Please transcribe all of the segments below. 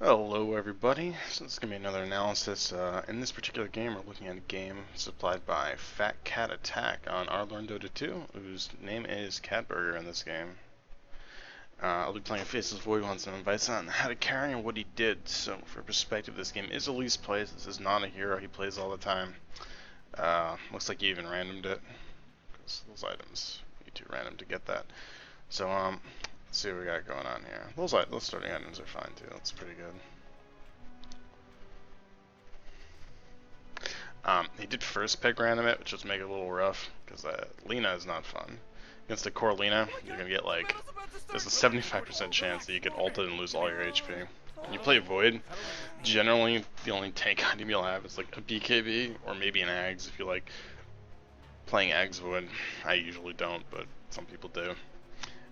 Hello everybody, so this is going to be another analysis. In this particular game we're looking at a game supplied by Fat Cat Attack on our Learn Dota 2, whose name is Catburger in this game. I'll be playing Faceless Void on some advice on how to carry and what he did. So for perspective, this game is Elise plays. This is not a hero he plays all the time. Looks like he even randomed it, because those items, you too random to get that. So let's see what we got going on here. Those starting items are fine too. That's pretty good. He did first pick random it, which was make it a little rough because Lina is not fun. Against the core Lina, you're gonna get like there's a 75% chance that you get ulted and lose all your HP. When you play Void, generally the only tank item you'll have is like a BKB or maybe an Ags if you like playing Ags Void. I usually don't, but some people do.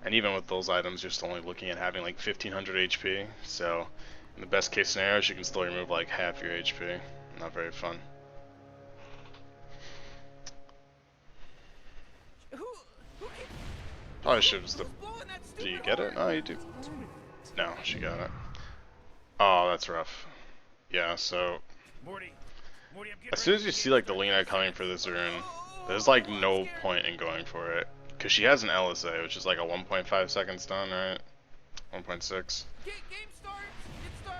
And even with those items, you're still only looking at having like 1500 HP. So in the best case scenarios, you can still remove like half your HP. Not very fun. Probably should have. Do you get it? Oh, you do. No, she got it. Oh, that's rough. Yeah, so as soon as you see like the Lina coming for this rune, there's like no point in going for it. Because she has an LSA, which is like a 1.5 second stun, right? 1.6.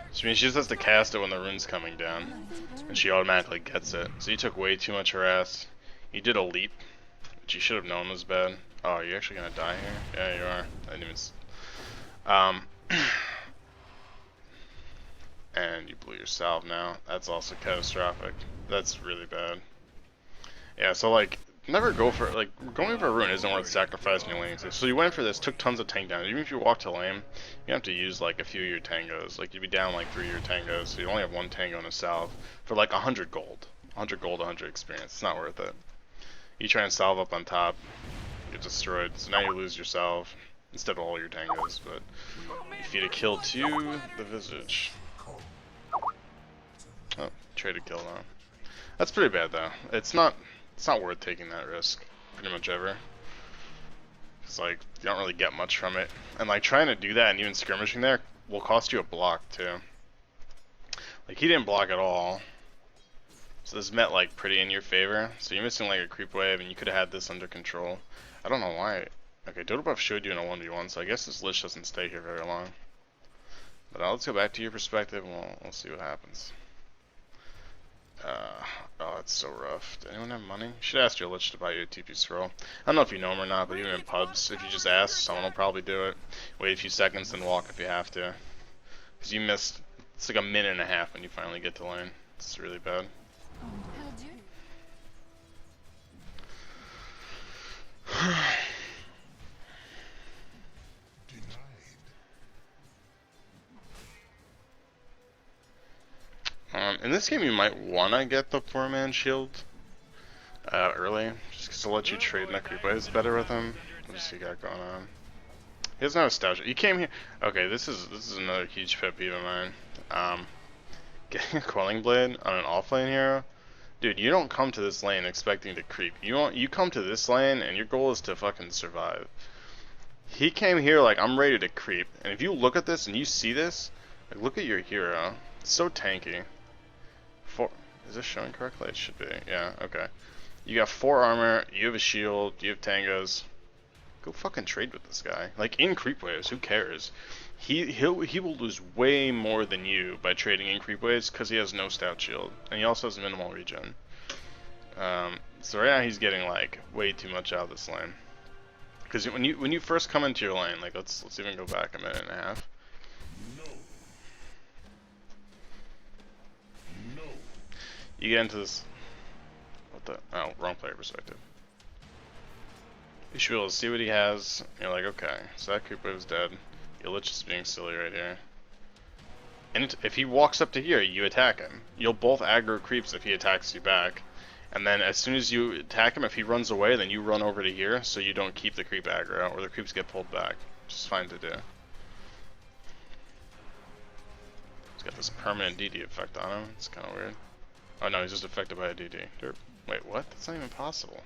Which means she just has to cast it when the rune's coming down. And she automatically gets it. So you took way too much harass. You did a leap, which you should have known was bad. Oh, are you actually gonna die here? Yeah, you are. I didn't even... and you blew your salve now. That's also catastrophic. That's really bad. Yeah, so like, never go for, like, going for a rune isn't worth sacrificing your lanes. So you went for this, took tons of tank damage. Even if you walk to lane, you have to use like a few of your tangos. Like you'd be down like 3 of your tangos, so you only have 1 tango and a salve for like 100 gold. 100 gold, 100 experience. It's not worth it. You try and salve up on top, you get destroyed. So now you lose your salve instead of all your tangos. But you feed a kill to the Visage. Oh, traded kill though. That's pretty bad though. It's not worth taking that risk, pretty much ever. It's like, you don't really get much from it. And like, trying to do that and even skirmishing there will cost you a block too. Like, he didn't block at all. So this met like pretty in your favor. So you're missing like a creep wave and you could have had this under control. I don't know why. Okay, Dodo Buff showed you in a 1v1, so I guess this Lich doesn't stay here very long. But let's go back to your perspective and we'll see what happens. Oh, that's so rough. Does anyone have money? You should ask your Lich to buy you a TP scroll. I don't know if you know him or not, but even in pubs, if you just ask, someone will probably do it. Wait a few seconds, then walk if you have to. Because you missed, it's like a minute and a half when you finally get to lane. It's really bad. In this game, you might want to get the 4-man shield early, just to let you trade that creep wave better with him. What does he got going on? He doesn't have a stout. You came here. Okay, this is another huge pet peeve of mine. Getting a Quelling Blade on an offlane hero, dude. You don't come to this lane expecting to creep. You come to this lane and your goal is to fucking survive. He came here like, I'm ready to creep, and if you look at this and you see this, like, look at your hero. It's so tanky. Is this showing correctly? It should be. Yeah, okay. You got 4 armor, you have a shield, you have tangos. Go fucking trade with this guy. Like, in creep waves, who cares? He will lose way more than you by trading in creep waves because he has no stout shield. And he also has minimal regen. So right now he's getting like way too much out of this lane. Because when you first come into your lane, like let's even go back a minute and a half. You get into this. What the? Oh, wrong player perspective. You should be able to see what he has. You're like, okay, so that creep wave is dead. Your Lich is being silly right here. And if he walks up to here, you attack him. You'll both aggro creeps if he attacks you back. And then as soon as you attack him, if he runs away, then you run over to here so you don't keep the creep aggro, or the creeps get pulled back. Which is fine to do. He's got this permanent DD effect on him. It's kind of weird. Oh no, he's just affected by a DD. Wait, what? That's not even possible.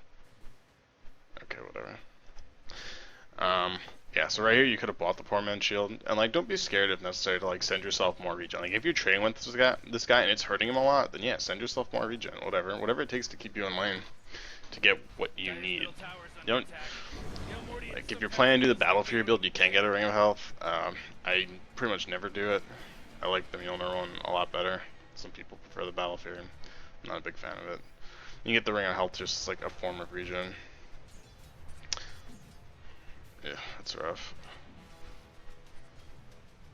Okay, whatever. Yeah, so right here you could have bought the poor man's shield, and like don't be scared if necessary to like send yourself more regen. Like if you're trading with this guy and it's hurting him a lot, then yeah, send yourself more regen, whatever it takes to keep you in lane to get what you need. You don't like if you're planning to do the Battle Fury build, you can get a Ring of Health. I pretty much never do it. I like the Mjolnir one a lot better. Some people prefer the Battle Fury. I'm not a big fan of it. You get the Ring of Health just as like a form of regen. Yeah, that's rough.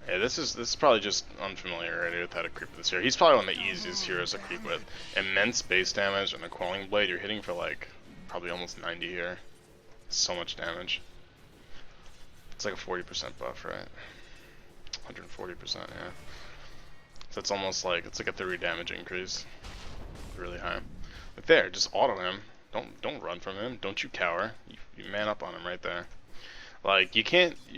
Yeah, this is probably just unfamiliarity with how to creep this hero. He's probably one of the easiest heroes to creep with. Immense base damage and a Quelling Blade, you're hitting for like probably almost 90 here. So much damage. It's like a 40% buff, right? 140%, yeah. So it's almost like it's like a 30 damage increase. Really high. But there, just auto him. Don't run from him. Don't you cower. You man up on him right there. Like, you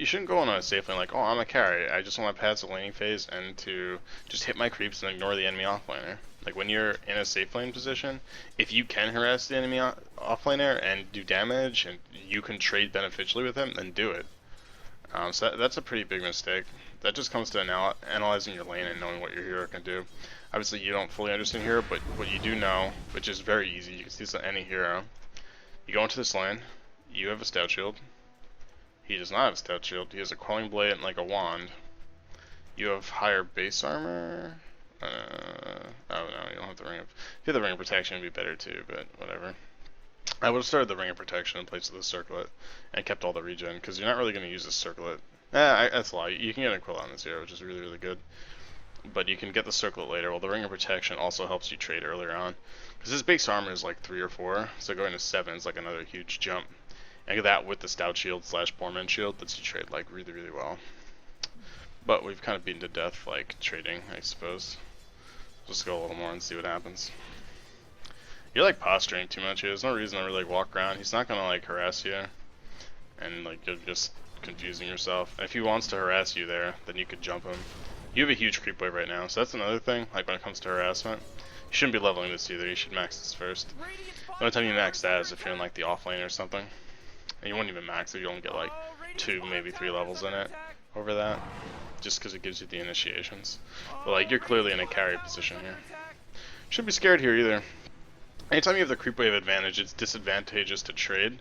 shouldn't go on a safe lane like, oh, I'm a carry, I just want to pass the laning phase and to just hit my creeps and ignore the enemy offlaner. Like, when you're in a safe lane position, if you can harass the enemy offlaner and do damage, and you can trade beneficially with him, then do it. So that's a pretty big mistake. That just comes to analyzing your lane and knowing what your hero can do. Obviously, you don't fully understand hero, but what you do know, which is very easy, you can see this on any hero. You go into this lane, you have a stout shield. He does not have a stout shield. He has a Quelling Blade and like a wand. You have higher base armor. Oh no, you don't have the ring of. If you have the ring of protection, it'd be better too. But whatever. I would have started the ring of protection in place of the circlet and kept all the regen because you're not really going to use the circlet. That's a lie. You can get a quill on this hero, which is really good. But you can get the circlet later. Well, the ring of protection also helps you trade earlier on because his base armor is like 3 or 4, so going to 7 is like another huge jump. And that with the stout shield / poor man's shield lets you trade like really well. But we've kind of beaten to death like trading, I suppose. Just go a little more and see what happens. You're like posturing too much here. There's no reason to really walk around. He's not gonna like harass you, and like you're just confusing yourself. And if he wants to harass you there, then you could jump him. You have a huge creep wave right now, so that's another thing. Like when it comes to harassment, you shouldn't be leveling this either. You should max this first. The only time you max that is if you're in like the off lane or something. And you won't even max it, you don't get like 2, maybe 3 levels in it over that, just because it gives you the initiations. But like, you're clearly in a carry position here. Shouldn't be scared here either. Anytime you have the creep wave advantage, it's disadvantageous to trade,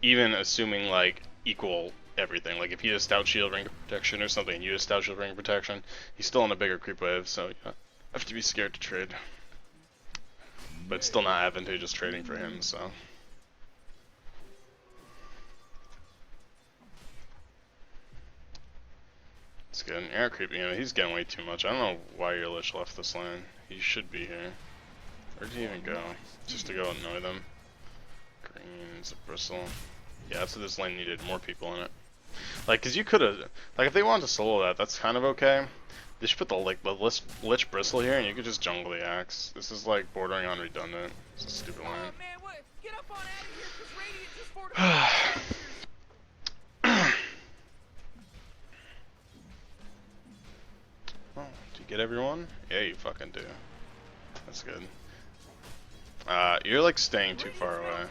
even assuming like equal everything. Like if he has stout shield ring protection or something, and you have stout shield ring protection, he's still in a bigger creep wave, so you have to be scared to trade. But it's still not advantageous trading for him, so. It's good. Air creeping him. He's getting way too much. I don't know why your Lich left this lane. He should be here. Where did he even go? Just to go annoy them. Greens, a bristle. Yeah, that's what this lane needed. More people in it. Like, cause you could have, like, if they wanted to solo that, that's kind of okay. They should put the Lich bristle here, and you could just jungle the axe. This is like bordering on redundant. It's a stupid lane. Oh, man, what? Get up on out of here, 'cause Radiant just fortified. Oh, do you get everyone? Yeah, you fucking do. That's good. You're like staying too far away.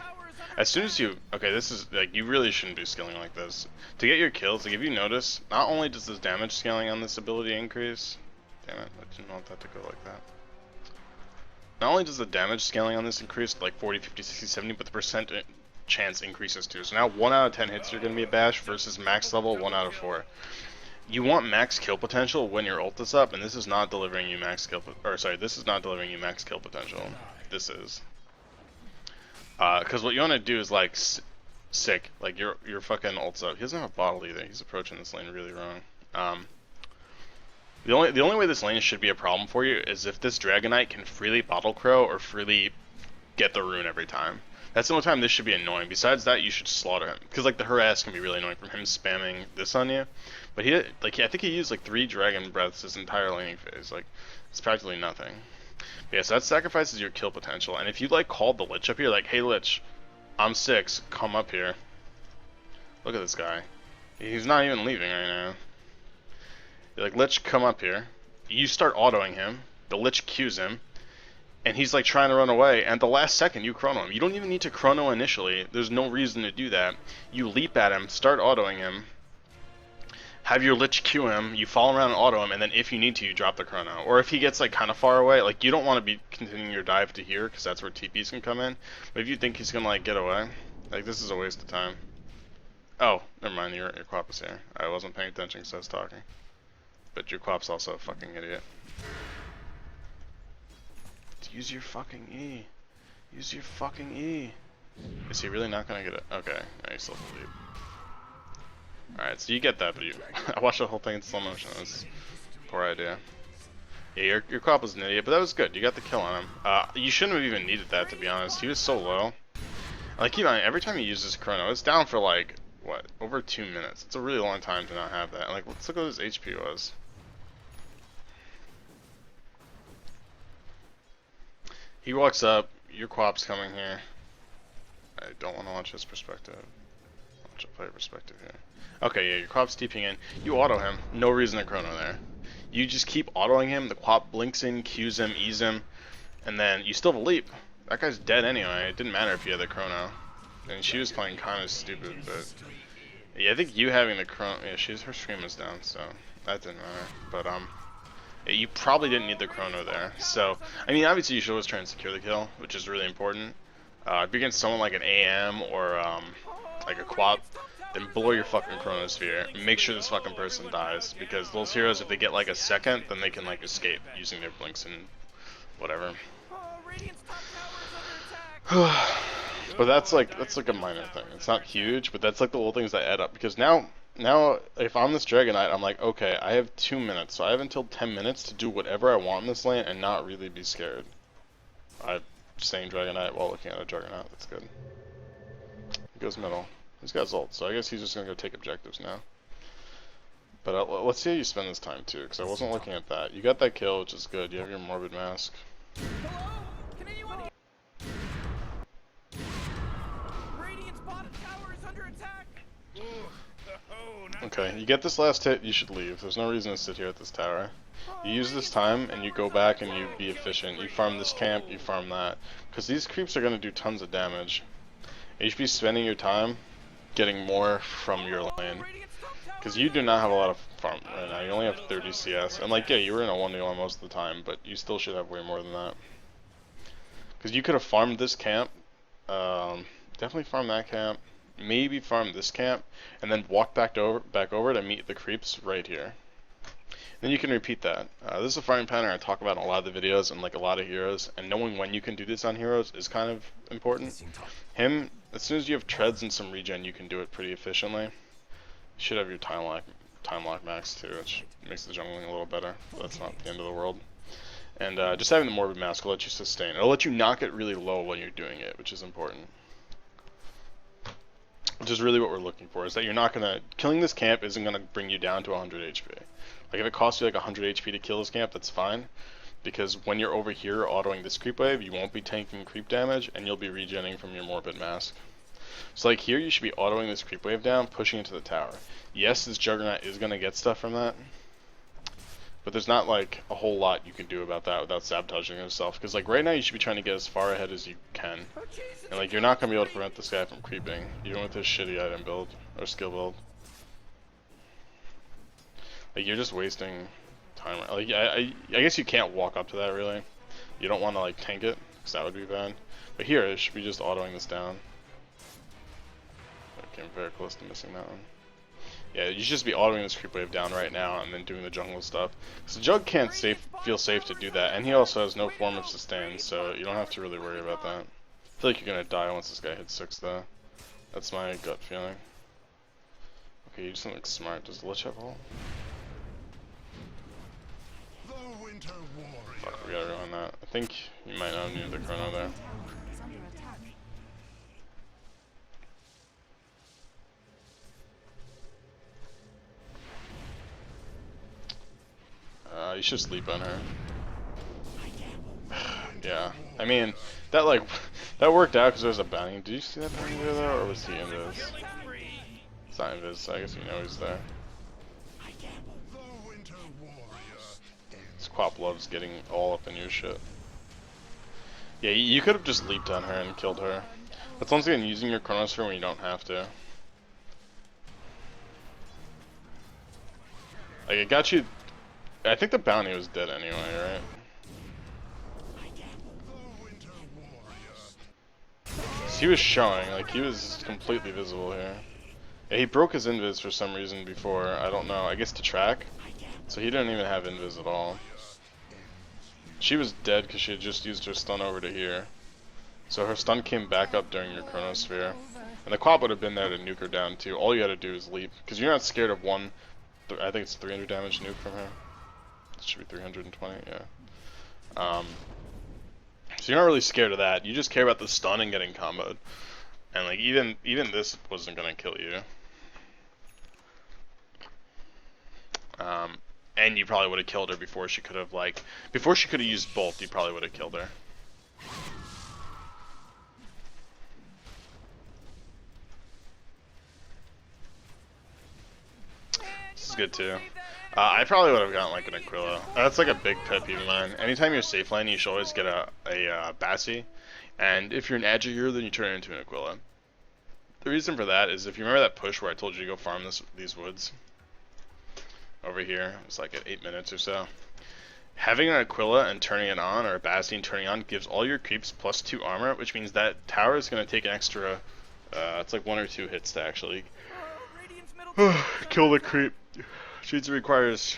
As soon as you, okay, this is like, you really shouldn't be scaling like this. To get your kills, like if you notice, not only does the damage scaling on this ability increase, damn it, I didn't want that to go like that. Not only does the damage scaling on this increase like 40, 50, 60, 70, but the percent chance increases too. So now 1 out of 10 hits are going to be a bash versus max level 1 out of 4. You want max kill potential when your ult is up, and this is not delivering you max kill. This is not delivering you max kill potential. This is. Because what you want to do is like sick, like your fucking ult's up. He doesn't have a bottle either. He's approaching this lane really wrong. The only way this lane should be a problem for you is if this Dragonite can freely bottle crow or freely get the rune every time. That's the only time this should be annoying. Besides that, you should slaughter him, because like the harass can be really annoying from him spamming this on you. But I think he used like 3 dragon breaths his entire laning phase. Like it's practically nothing. But yeah, so that sacrifices your kill potential. And if you like called the Lich up here, like, hey Lich, I'm 6, come up here. Look at this guy. He's not even leaving right now. You're like, Lich, come up here. You start autoing him. The Lich Qs him. And he's like trying to run away, and the last second you chrono him. You don't even need to chrono initially. There's no reason to do that. You leap at him, start autoing him, have your Lich Q him, you follow around and auto him, and then if you need to, you drop the chrono. Or if he gets like kind of far away, like you don't want to be continuing your dive to here because that's where TPs can come in. But if you think he's gonna like get away, like this is a waste of time. Oh, never mind, your Quap is here. I wasn't paying attention because I was talking. But your Quap's also a fucking idiot. Use your fucking E. Use your fucking E. Is he really not gonna get it? Okay, now he's still asleep. Alright, so you get that, but you I watched the whole thing in slow motion. That was a poor idea. Yeah, your Quap was an idiot, but that was good. You got the kill on him. You shouldn't have even needed that, to be honest. He was so low. Like, you know, every time he uses chrono, it's down for like, what, over 2 minutes. It's a really long time to not have that. Like, let's look what his HP was. He walks up, your Quap's coming here. I don't want to watch his perspective. Watch a player perspective here. Okay, yeah, your Quap's TPing in. You auto him. No reason to chrono there. You just keep autoing him. The Quap blinks in, Qs him, E's him, and then you still have a leap. That guy's dead anyway. It didn't matter if you had the chrono. And she was playing kind of stupid, but yeah, I think you having the chrono. Yeah, her stream was down, so that didn't matter. But yeah, you probably didn't need the chrono there. So I mean, obviously you should always try and secure the kill, which is really important. If you're against someone like an AM or like a Quap, then blow your fucking chronosphere. Make sure this fucking person dies, because those heroes, if they get like a second, then they can like escape using their blinks and whatever. But that's like a minor thing. It's not huge, but that's like the little things that add up. Because now if I'm this Dragonite, I'm like, okay, I have 2 minutes, so I have until 10 minutes to do whatever I want in this lane and not really be scared. I'm saying Dragonite while looking at a Juggernaut. That's good. He goes middle. He's got Zolt, so I guess he's just gonna go take objectives now. But let's see how you spend this time too, because I wasn't looking at that. You got that kill, which is good. You have your Morbid Mask. Hello? Can anyone hear? Radiant's bottom tower is under attack. Okay, you get this last hit, you should leave. There's no reason to sit here at this tower. You use this time and you go back and you be efficient. You farm this camp, you farm that. Because these creeps are going to do tons of damage. You should be spending your time getting more from your lane. Because you do not have a lot of farm right now. You only have 30 CS. And like, yeah, you were in a 1v1 most of the time, but you still should have way more than that. Because you could have farmed this camp. Definitely farm that camp. Maybe farm this camp. And then walk back over to meet the creeps right here. Then you can repeat that. This is a farming pattern I talk about in a lot of the videos and like a lot of heroes. And knowing when you can do this on heroes is kind of important. Him, as soon as you have treads and some regen, you can do it pretty efficiently. You should have your time lock max too, which makes the jungling a little better. But that's not the end of the world. And just having the Morbid Mask will let you sustain. It'll let you not get really low when you're doing it, which is important. Which is really what we're looking for, is that you're not gonna... Killing this camp isn't gonna bring you down to 100 HP. Like, if it costs you like 100 HP to kill this camp, that's fine. Because when you're over here autoing this creep wave, you won't be tanking creep damage, and you'll be regenning from your Morbid Mask. So like here, you should be autoing this creep wave down, pushing into the tower. Yes, this Juggernaut is gonna get stuff from that. But there's not like a whole lot you can do about that without sabotaging yourself. Because like right now you should be trying to get as far ahead as you can. And like you're not going to be able to prevent this guy from creeping. Even with his shitty item build. Or skill build. Like you're just wasting time. Like I guess you can't walk up to that really. You don't want to like tank it. Because that would be bad. But here it should be just autoing this down. I came very close to missing that one. Yeah, you should just be autoing this creep wave down right now and then doing the jungle stuff. Because the Jug can't feel safe to do that, and he also has no form of sustain, so you don't have to really worry about that. I feel like you're gonna die once this guy hits 6 though. That's my gut feeling. Okay, you do something smart. Does the Lich have ult? Fuck, we gotta go on that. I think you might not need the chrono there. You should sleep on her. Yeah, I mean, that worked out because there's a bounty. Did you see that bounty there though, or was he invis? It's not invis, so I guess you know he's there. This Quap loves getting all up in your shit. Yeah, you could have just leaped on her and killed her. That's once again using your chronosphere when you don't have to. Like, it got you... I think the bounty was dead anyway, right? So he was showing, like, he was completely visible here. Yeah, he broke his invis for some reason before, I don't know, I guess to track. So he didn't even have invis at all. She was dead because she had just used her stun over to here. So her stun came back up during your chronosphere. And the quad would have been there to nuke her down too. All you had to do is leap. Because you're not scared of one, I think it's 300 damage nuke from her. It should be 320, yeah. So you're not really scared of that. You just care about the stun and getting comboed. And like even this wasn't gonna kill you. And you probably would have killed her before she could have used bolt. You probably would have killed her. This is good too. I probably would have gotten like an Aquila. That's like a big pet peeve of mine. Anytime you're safe lane, you should always get a Bassi. And if you're an Agile, then you turn it into an Aquila. The reason for that is if you remember that push where I told you to go farm these woods over here, it was like at 8 minutes or so. Having an Aquila and turning it on, or a Bassi and turning on, gives all your creeps +2 armor, which means that tower is going to take an extra, it's like 1 or 2 hits to actually kill the creep. Shoots requires,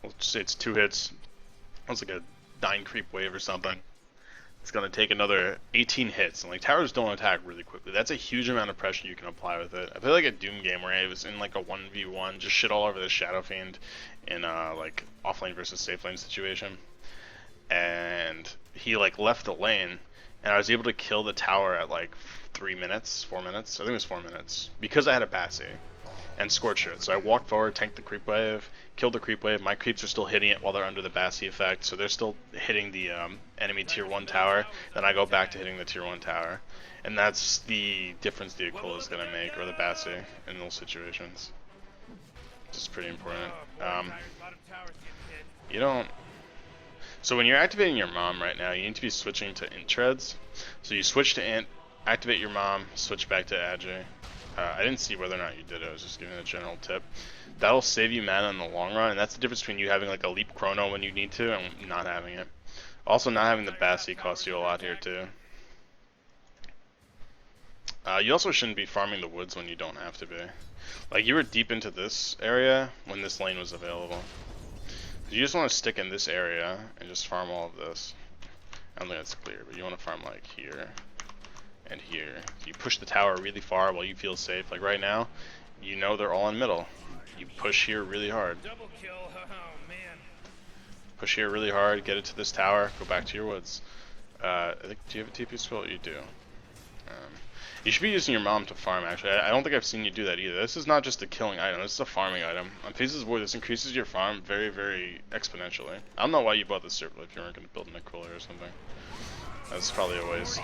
let's say it's 2 hits. That's like a 9 creep wave or something. It's gonna take another 18 hits, and like towers don't attack really quickly. That's a huge amount of pressure you can apply with it. I feel like a Doom game where I was in like a 1v1, just shit all over the Shadow Fiend in like offlane versus safe lane situation, and he like left the lane, and I was able to kill the tower at like 4 minutes. I think it was 4 minutes because I had a Bassi and Scorch it. So I walked forward, tanked the creep wave, killed the creep wave. My creeps are still hitting it while they're under the Bassi effect, so they're still hitting the enemy tier 1 tower. Then I go back to hitting the tier 1 tower. And that's the difference the Aquila is going to make, or the Bassi, in those situations. Which is pretty important. You don't... So when you're activating your mom right now, you need to be switching to int treads. So you switch to int, activate your mom, switch back to Agi. I didn't see whether or not you did it, I was just giving a general tip. That'll save you mana in the long run, and that's the difference between you having like a leap chrono when you need to and not having it. Also, not having the Bassi costs you a lot here too. You also shouldn't be farming the woods when you don't have to be. Like, you were deep into this area when this lane was available. You just want to stick in this area and just farm all of this. I don't think that's clear, but you want to farm like here and here. You push the tower really far while you feel safe. Like right now, you know they're all in middle. You push here really hard. Double kill. Oh man. Push here really hard, get it to this tower, go back to your woods. I think, do you have a TP scroll? You do. You should be using your mom to farm, actually. I don't think I've seen you do that either. This is not just a killing item, this is a farming item. On Faceless Void, this increases your farm very, very exponentially. I don't know why you bought this server if you weren't going to build an Aquila or something. That's probably a waste.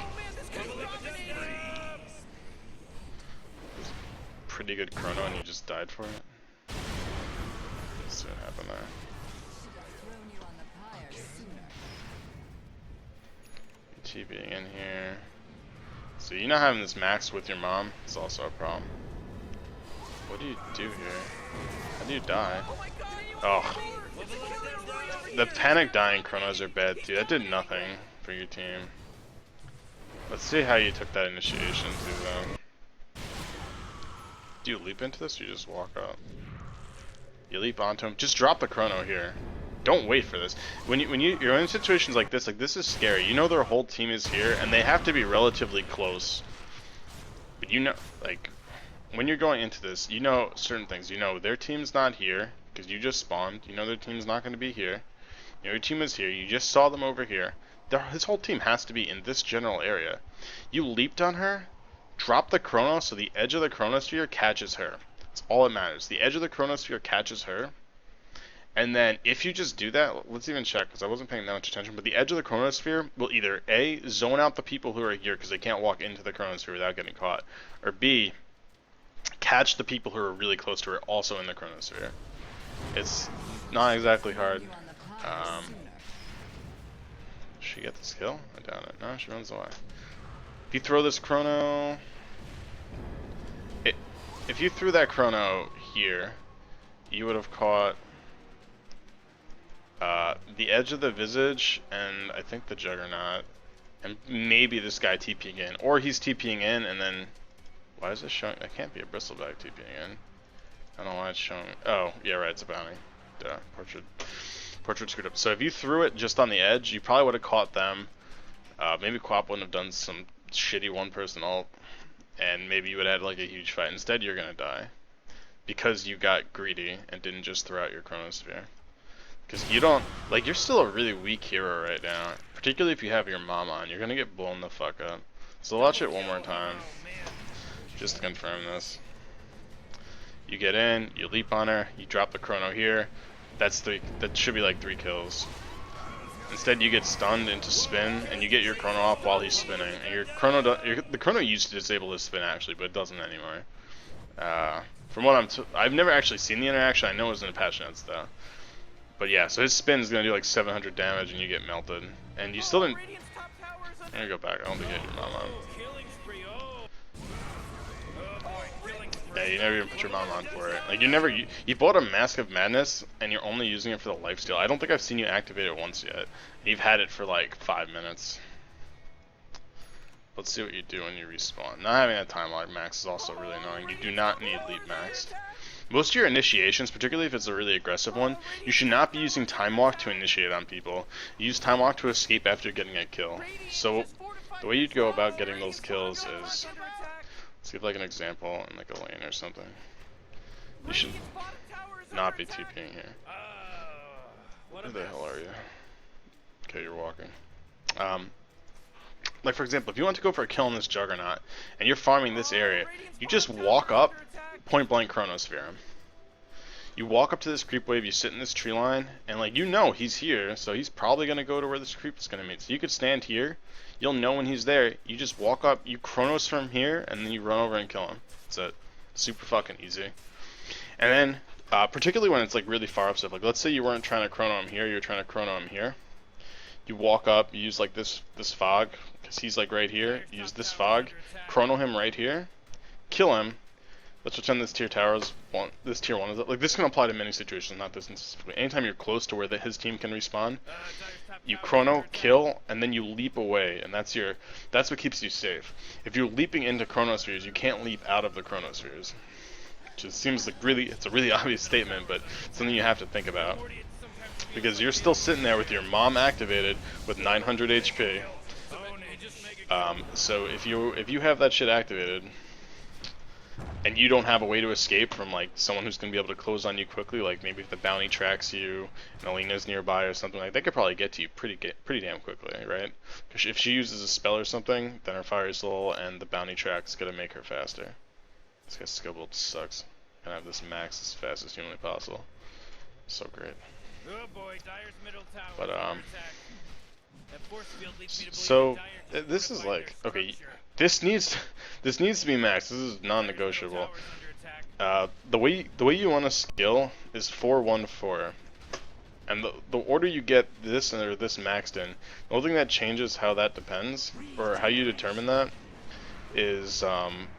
Pretty good chrono and you just died for it. Let's see what happened there. TPing in here. So you not having this max with your mom is also a problem. What do you do here? How do you die? Oh. The panic dying chronos are bad too. That did nothing for your team. Let's see how you took that initiation to them. Do you leap into this or you just walk up? You leap onto him. Just drop the chrono here. Don't wait for this. When you're in situations like this is scary. You know their whole team is here and they have to be relatively close. But you know, like, when you're going into this, you know certain things. You know their team's not here because you just spawned. You know their team's not going to be here. You know your team is here. You just saw them over here. His whole team has to be in this general area. You leaped on her, drop the chrono so the edge of the chronosphere catches her. That's all that matters. The edge of the chronosphere catches her. And then if you just do that, let's even check because I wasn't paying that much attention, but the edge of the chronosphere will either A, zone out the people who are here because they can't walk into the chronosphere without getting caught, or B, catch the people who are really close to her also in the chronosphere. It's not exactly hard. Should she get this kill? I doubt it. No, she runs away. If you throw this chrono... If you threw that chrono here, you would have caught the edge of the Visage and I think the Juggernaut. And maybe this guy TPing in. Or he's TPing in and then... Why is this showing? That can't be a bristleback TPing in. I don't know why it's showing. Oh, yeah, right, it's a bounty. Duh, portrait screwed up. So if you threw it just on the edge, you probably would have caught them. Maybe Quap wouldn't have done some shitty one-person ult. And maybe you would have had like a huge fight. Instead, you're gonna die. Because you got greedy and didn't just throw out your Chronosphere. Because you don't, like, you're still a really weak hero right now. Particularly if you have your mom on, you're gonna get blown the fuck up. So watch it one more time, just to confirm this. You get in, you leap on her, you drop the chrono here. That should be like 3 kills. Instead, you get stunned into spin, and you get your chrono off while he's spinning. And your chrono, the chrono used to disable his spin actually, but it doesn't anymore. From what I've never actually seen the interaction. I know it was in the patch notes though. But yeah, so his spin is gonna do like 700 damage, and you get melted. And you still didn't. I'm gonna go back. I don't think you had your mom on. Yeah, you never even put your mom on for it. Like you bought a Mask of Madness, and you're only using it for the lifesteal. I don't think I've seen you activate it once yet. You've had it for like 5 minutes. Let's see what you do when you respawn. Not having a time lock max is also really annoying. You do not need leap maxed. Most of your initiations, particularly if it's a really aggressive one, you should not be using time walk to initiate on people. You use time walk to escape after getting a kill. So the way you'd go about getting those kills is, let's give like an example in like a lane or something. You should not be TPing here. Where the hell are you? Okay, you're walking. Like for example, if you want to go for a kill on this Juggernaut, and you're farming this area, you just walk up, point blank Chronosphere him. You walk up to this creep wave, you sit in this tree line, and like you know he's here, so he's probably gonna go to where this creep is gonna meet. So you could stand here, you'll know when he's there, you just walk up, you Chronos from here, and then you run over and kill him. That's it. Super fucking easy. And then, particularly when it's like really far up stuff, like let's say you weren't trying to chrono him here, you're trying to chrono him here. You walk up, you use like this fog, because he's like right here. You use this fog, chrono him right here, kill him. Let's pretend this tier tower is this tier 1 is like this can apply to many situations, not this specifically. Anytime you're close to where his team can respawn, you chrono, kill, and then you leap away, and that's what keeps you safe. If you're leaping into chronospheres, you can't leap out of the chronospheres. Which seems like it's a really obvious statement, but something you have to think about. Because you're still sitting there with your mom activated with 900 HP. So if you have that shit activated, and you don't have a way to escape from like someone who's gonna be able to close on you quickly, like maybe if the bounty tracks you and Alina's nearby or something, like they could probably get to you pretty damn quickly, right? Because if she uses a spell or something, then her fire is low and the bounty track's gonna make her faster. This guy's skill build sucks. Gonna have this max as fast as humanly possible. So great. But so this is like, okay, this needs to be maxed. This is non-negotiable. The way you want to skill is 4-1-4, and the order you get this or this maxed in. The only thing that changes how that depends, or how you determine that, is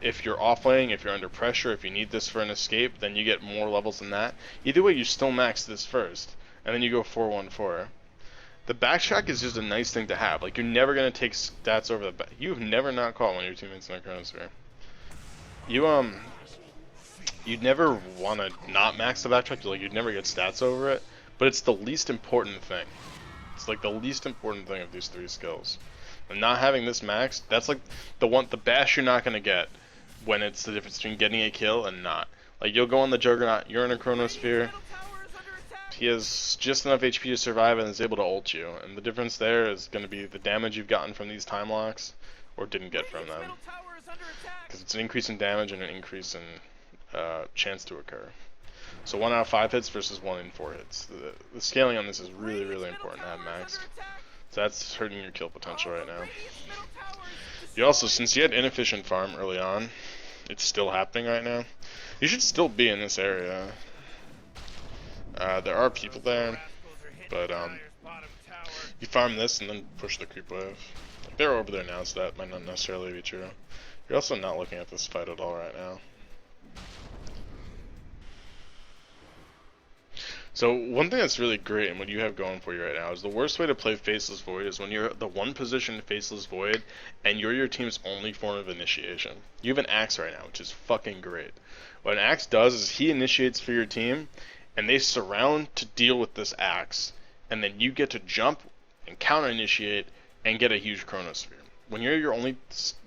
if you're offlaning, if you're under pressure, if you need this for an escape, then you get more levels than that. Either way, you still max this first, and then you go 4-1-4. The backtrack is just a nice thing to have. Like, you're never going to take stats over the back. You've never not caught one of your teammates in a Chronosphere. You'd never want to not max the backtrack. Like, you'd never get stats over it. But it's the least important thing. It's like the least important thing of these 3 skills. And not having this maxed, that's like the bash you're not going to get when it's the difference between getting a kill and not. Like, you'll go on the Juggernaut, you're in a Chronosphere. He has just enough HP to survive and is able to ult you, and the difference there is going to be the damage you've gotten from these time locks, or didn't get from them. Because it's an increase in damage and an increase in chance to occur. So 1 out of 5 hits versus 1 in 4 hits. The scaling on this is really, really important to have maxed. So that's hurting your kill potential right now. You also, since you had inefficient farm early on, it's still happening right now. You should still be in this area. There are people there, but you farm this and then push the creep wave. Like, they're over there now, so that might not necessarily be true. You're also not looking at this fight at all right now. So one thing that's really great and what you have going for you right now is the worst way to play Faceless Void is when you're the one position Faceless Void and you're your team's only form of initiation. You have an Axe right now, which is fucking great. What an Axe does is he initiates for your team and they surround to deal with this Axe, and then you get to jump and counter initiate and get a huge Chronosphere. When you're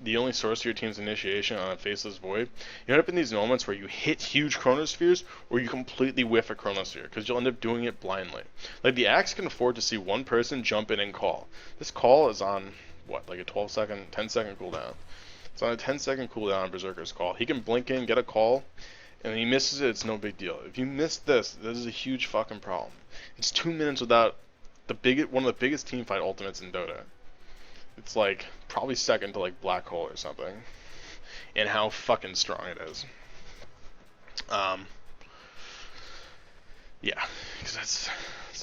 the only source of your team's initiation on a Faceless Void, you end up in these moments where you hit huge Chronospheres or you completely whiff a Chronosphere because you'll end up doing it blindly. Like the Axe can afford to see one person jump in and call. This call is on what, like a 10 second cooldown. It's on a 10-second cooldown on Berserker's call. He can blink in, get a call, and when he misses it, it's no big deal. If you miss this is a huge fucking problem. It's 2 minutes without one of the biggest teamfight ultimates in Dota. It's like probably second to like Black Hole or something, and how fucking strong it is. Yeah, because that's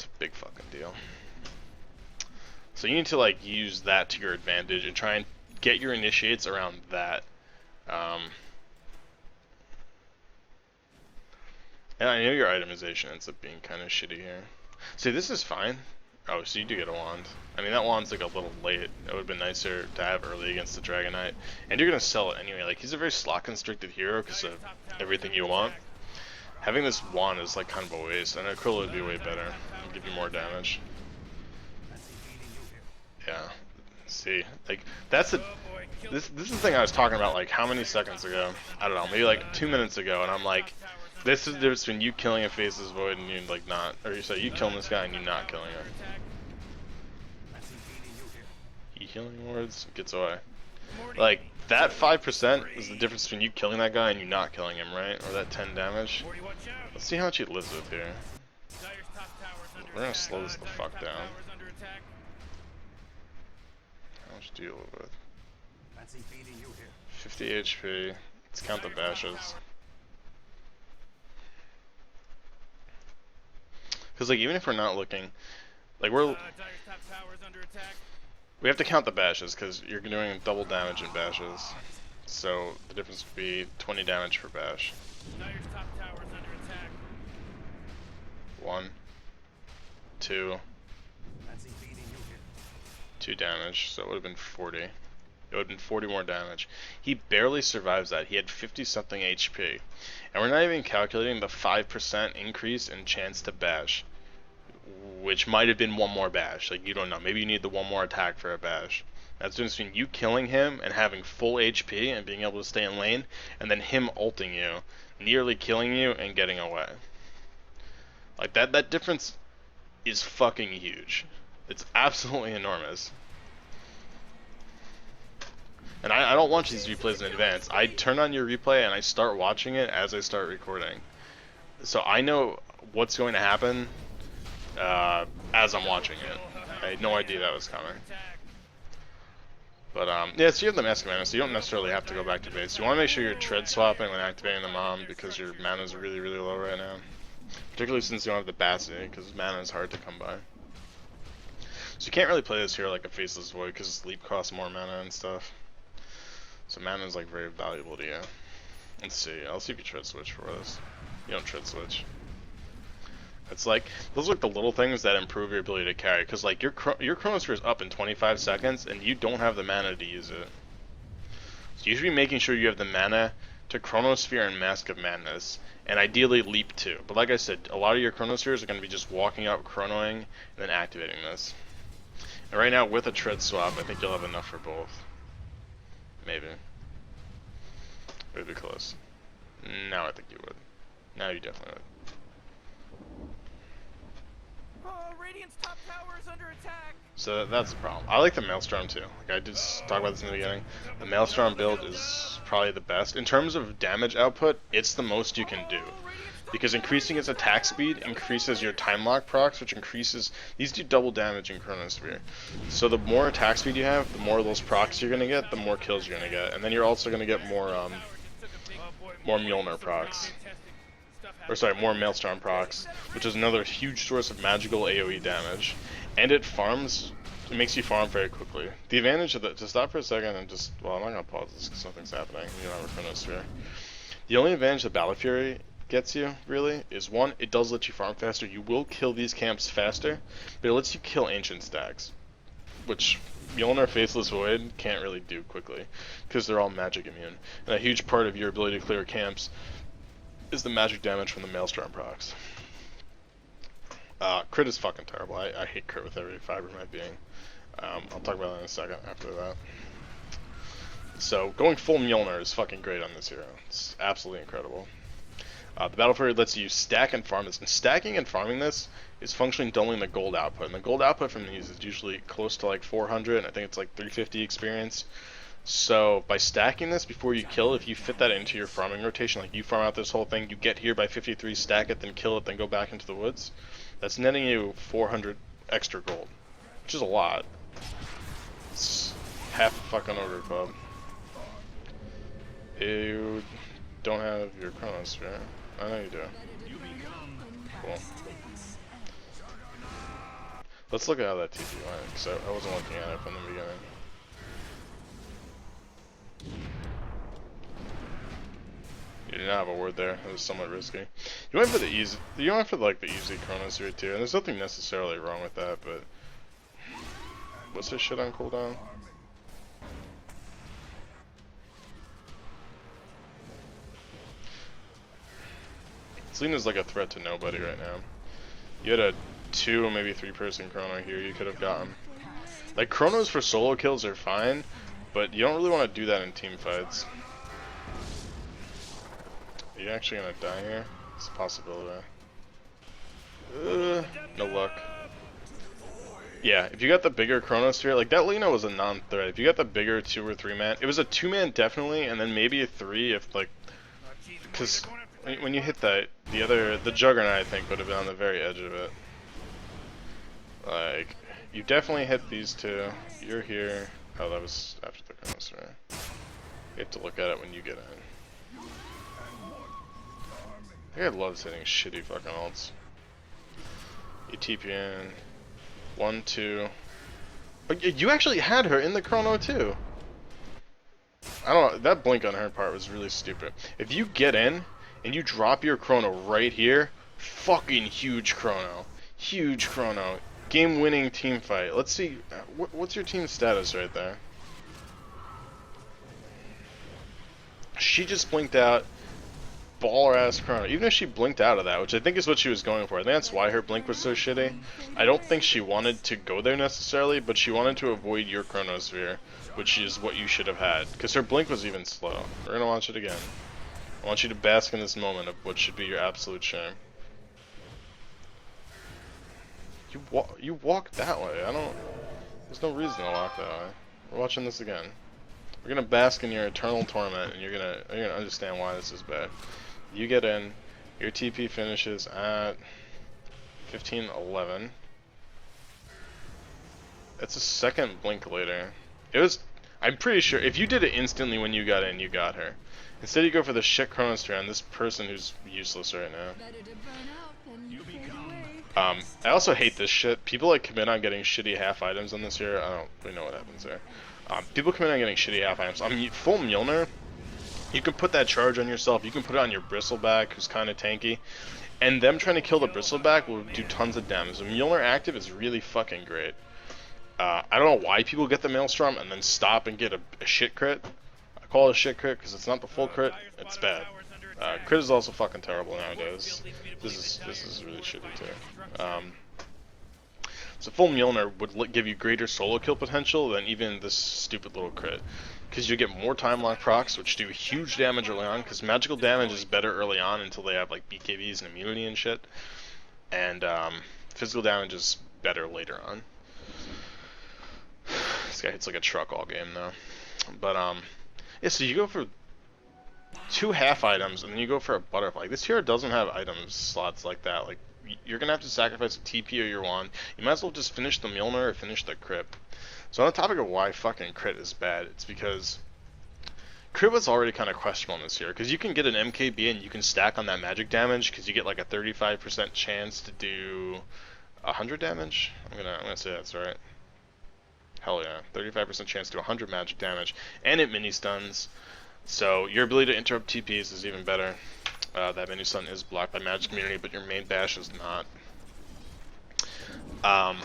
a big fucking deal. So you need to like use that to your advantage and try and get your initiates around that. And I know your itemization ends up being kind of shitty here. See, this is fine. Oh, so you do get a wand. I mean, that wand's like a little late. It would have been nicer to have early against the Dragon Knight. And you're going to sell it anyway. Like, he's a very slot-constricted hero because of everything you want. Having this wand is like kind of a waste. And Aquila would be way better. It'd give you more damage. Yeah. See, like, that's a... This is the thing I was talking about, like, how many seconds ago? I don't know, maybe like 2 minutes ago, and I'm like, this is the difference between you killing a Faceless Void and you, like, not... Or you say, you killing this guy and you not killing him. He healing wards gets away. Like, that 5% is the difference between you killing that guy and you not killing him, right? Or that 10 damage. Let's see how much he lives with here. We're gonna slow this the fuck down. How much do you live with? 50 HP. Let's count the bashes. Because, like, even if we're not looking, like, we have to count the bashes because you're doing double damage in bashes. So the difference would be 20 damage per bash. 1, 2, 2 damage, so it would have been 40. It would have been 40 more damage. He barely survives that. He had 50 something HP. And we're not even calculating the 5% increase in chance to bash, which might have been one more bash. Like, you don't know. Maybe you need the one more attack for a bash. That's the difference between you killing him and having full HP and being able to stay in lane, and then him ulting you, nearly killing you and getting away. Like, that difference is fucking huge. It's absolutely enormous. And I don't watch these replays in advance. I turn on your replay and I start watching it as I start recording. So I know what's going to happen as I'm watching it. I had no idea that was coming. But yeah, so you have the Mask of Mana, so you don't necessarily have to go back to base. You want to make sure you're tread swapping when activating the Mom because your mana is really, really low right now. Particularly since you don't have the Bastion, because mana is hard to come by. So you can't really play this hero like a Faceless Void because sleep costs more mana and stuff. So mana is like very valuable to you. Let's see. I'll see if you tread switch for this. You don't tread switch. It's like those are like the little things that improve your ability to carry. Because like your Chronosphere is up in 25 seconds and you don't have the mana to use it. So you should be making sure you have the mana to Chronosphere and Mask of Madness, and ideally Leap too. But like I said, a lot of your Chronospheres are going to be just walking out, chronoing, and then activating this. And right now with a tread swap, I think you'll have enough for both. Maybe. Would be close. Now I think you would. Now you definitely would. Radiant's top tower is under attack. So that's the problem. I like the Maelstrom too. Like I did talk about this in the beginning. The Maelstrom build is probably the best. In terms of damage output, it's the most you can do. Because increasing its attack speed increases your time lock procs, which increases... These do double damage in Chronosphere. So the more attack speed you have, the more of those procs you're going to get, the more kills you're going to get. And then you're also going to get more Mjolnir procs. Or sorry, more Maelstrom procs, which is another huge source of magical AoE damage. And it farms... It makes you farm very quickly. The advantage of the... To stop for a second and just... Well, I'm not going to pause this because nothing's happening. You don't have a Chronosphere. The only advantage of Battle Fury gets you, really, is one, it does let you farm faster. You will kill these camps faster, but it lets you kill ancient stacks, which Mjolnir Faceless Void can't really do quickly, because they're all magic immune. And a huge part of your ability to clear camps is the magic damage from the Maelstrom procs. Crit is fucking terrible. I hate crit with every fiber of my being. I'll talk about that in a second after that. So, going full Mjolnir is fucking great on this hero. It's absolutely incredible. The Battle Fury lets you stack and farm this. And stacking and farming this is functionally doubling the gold output. And the gold output from these is usually close to like 400, and I think it's like 350 experience. So, by stacking this before you kill, if you fit that into your farming rotation, like you farm out this whole thing, you get here by 53, stack it, then kill it, then go back into the woods, that's netting you 400 extra gold, which is a lot. It's half a fucking order club. You don't have your Chronosphere. I know you do. Cool. Let's look at how that TP went, because I wasn't looking at it from the beginning. You did not have a word there. It was somewhat risky. You went for the easy. You went for like the easy Chronosphere too, and there's nothing necessarily wrong with that. But what's this shit on cooldown? Selena's like a threat to nobody right now. You had a 2 or maybe 3 person chrono here you could have gotten. Like chronos for solo kills are fine, but you don't really want to do that in team fights. Are you actually gonna die here? It's a possibility. No luck. Yeah, if you got the bigger Chronosphere, like that Lena was a non-threat. If you got the bigger 2 or 3 man, it was a 2 man definitely, and then maybe a 3 if like, because when you hit that, the Juggernaut I think would have been on the very edge of it. Like, you definitely hit these 2. You're here. Oh, that was after the Chronosphere. You have to look at it when you get in. I loves hitting shitty fucking ults. You TP in. 1, 2. But you actually had her in the chrono too. I don't know, that blink on her part was really stupid. If you get in and you drop your chrono right here, fucking huge chrono. Huge chrono. Game winning team fight. Let's see, what's your team status right there? She just blinked out. Baller ass chrono. Even if she blinked out of that, which I think is what she was going for. I think that's why her blink was so shitty. I don't think she wanted to go there necessarily, but she wanted to avoid your Chronosphere, which is what you should have had. Because her blink was even slow. We're gonna watch it again. I want you to bask in this moment of what should be your absolute shame. You walk that way. There's no reason to walk that way. We're watching this again. We're gonna bask in your eternal torment, and you're gonna understand why this is bad. You get in, your TP finishes at 15:11. It's a second blink later. I'm pretty sure if you did it instantly when you got in, you got her. Instead you go for the shit Chronosphere on this person who's useless right now. I also hate this shit. People like commit on getting shitty half items on this here. I don't really know what happens there. People commit on getting shitty half items. Full Mjolnir, you can put that charge on yourself. You can put it on your Bristleback, who's kind of tanky. And them trying to kill the Bristleback will do tons of damage. So Mjolnir active is really fucking great. I don't know why people get the Maelstrom and then stop and get a shit crit. I call it a shit crit because it's not the full crit. It's bad. Crit is also fucking terrible nowadays. This is really shitty too. So full Mjolnir would give you greater solo kill potential than even this stupid little crit. Because you get more time lock procs, which do huge damage early on, because magical damage is better early on until they have like BKBs and immunity and shit. And physical damage is better later on. This guy hits like a truck all game though. But yeah, so you go for 2 half items and then you go for a butterfly. This hero doesn't have item slots like that. Like, you're gonna have to sacrifice a TP or your wand. You might as well just finish the Mjolnir or finish the crit. So on the topic of why fucking crit is bad, it's because crit was already kind of questionable in this here. Because you can get an MKB and you can stack on that magic damage because you get like a 35% chance to do 100 damage. I'm gonna say that's right. Hell yeah, 35% chance to do 100 magic damage, and it mini stuns. So your ability to interrupt TPs is even better. That menu stun is blocked by Magic Community, but your main bash is not. Um,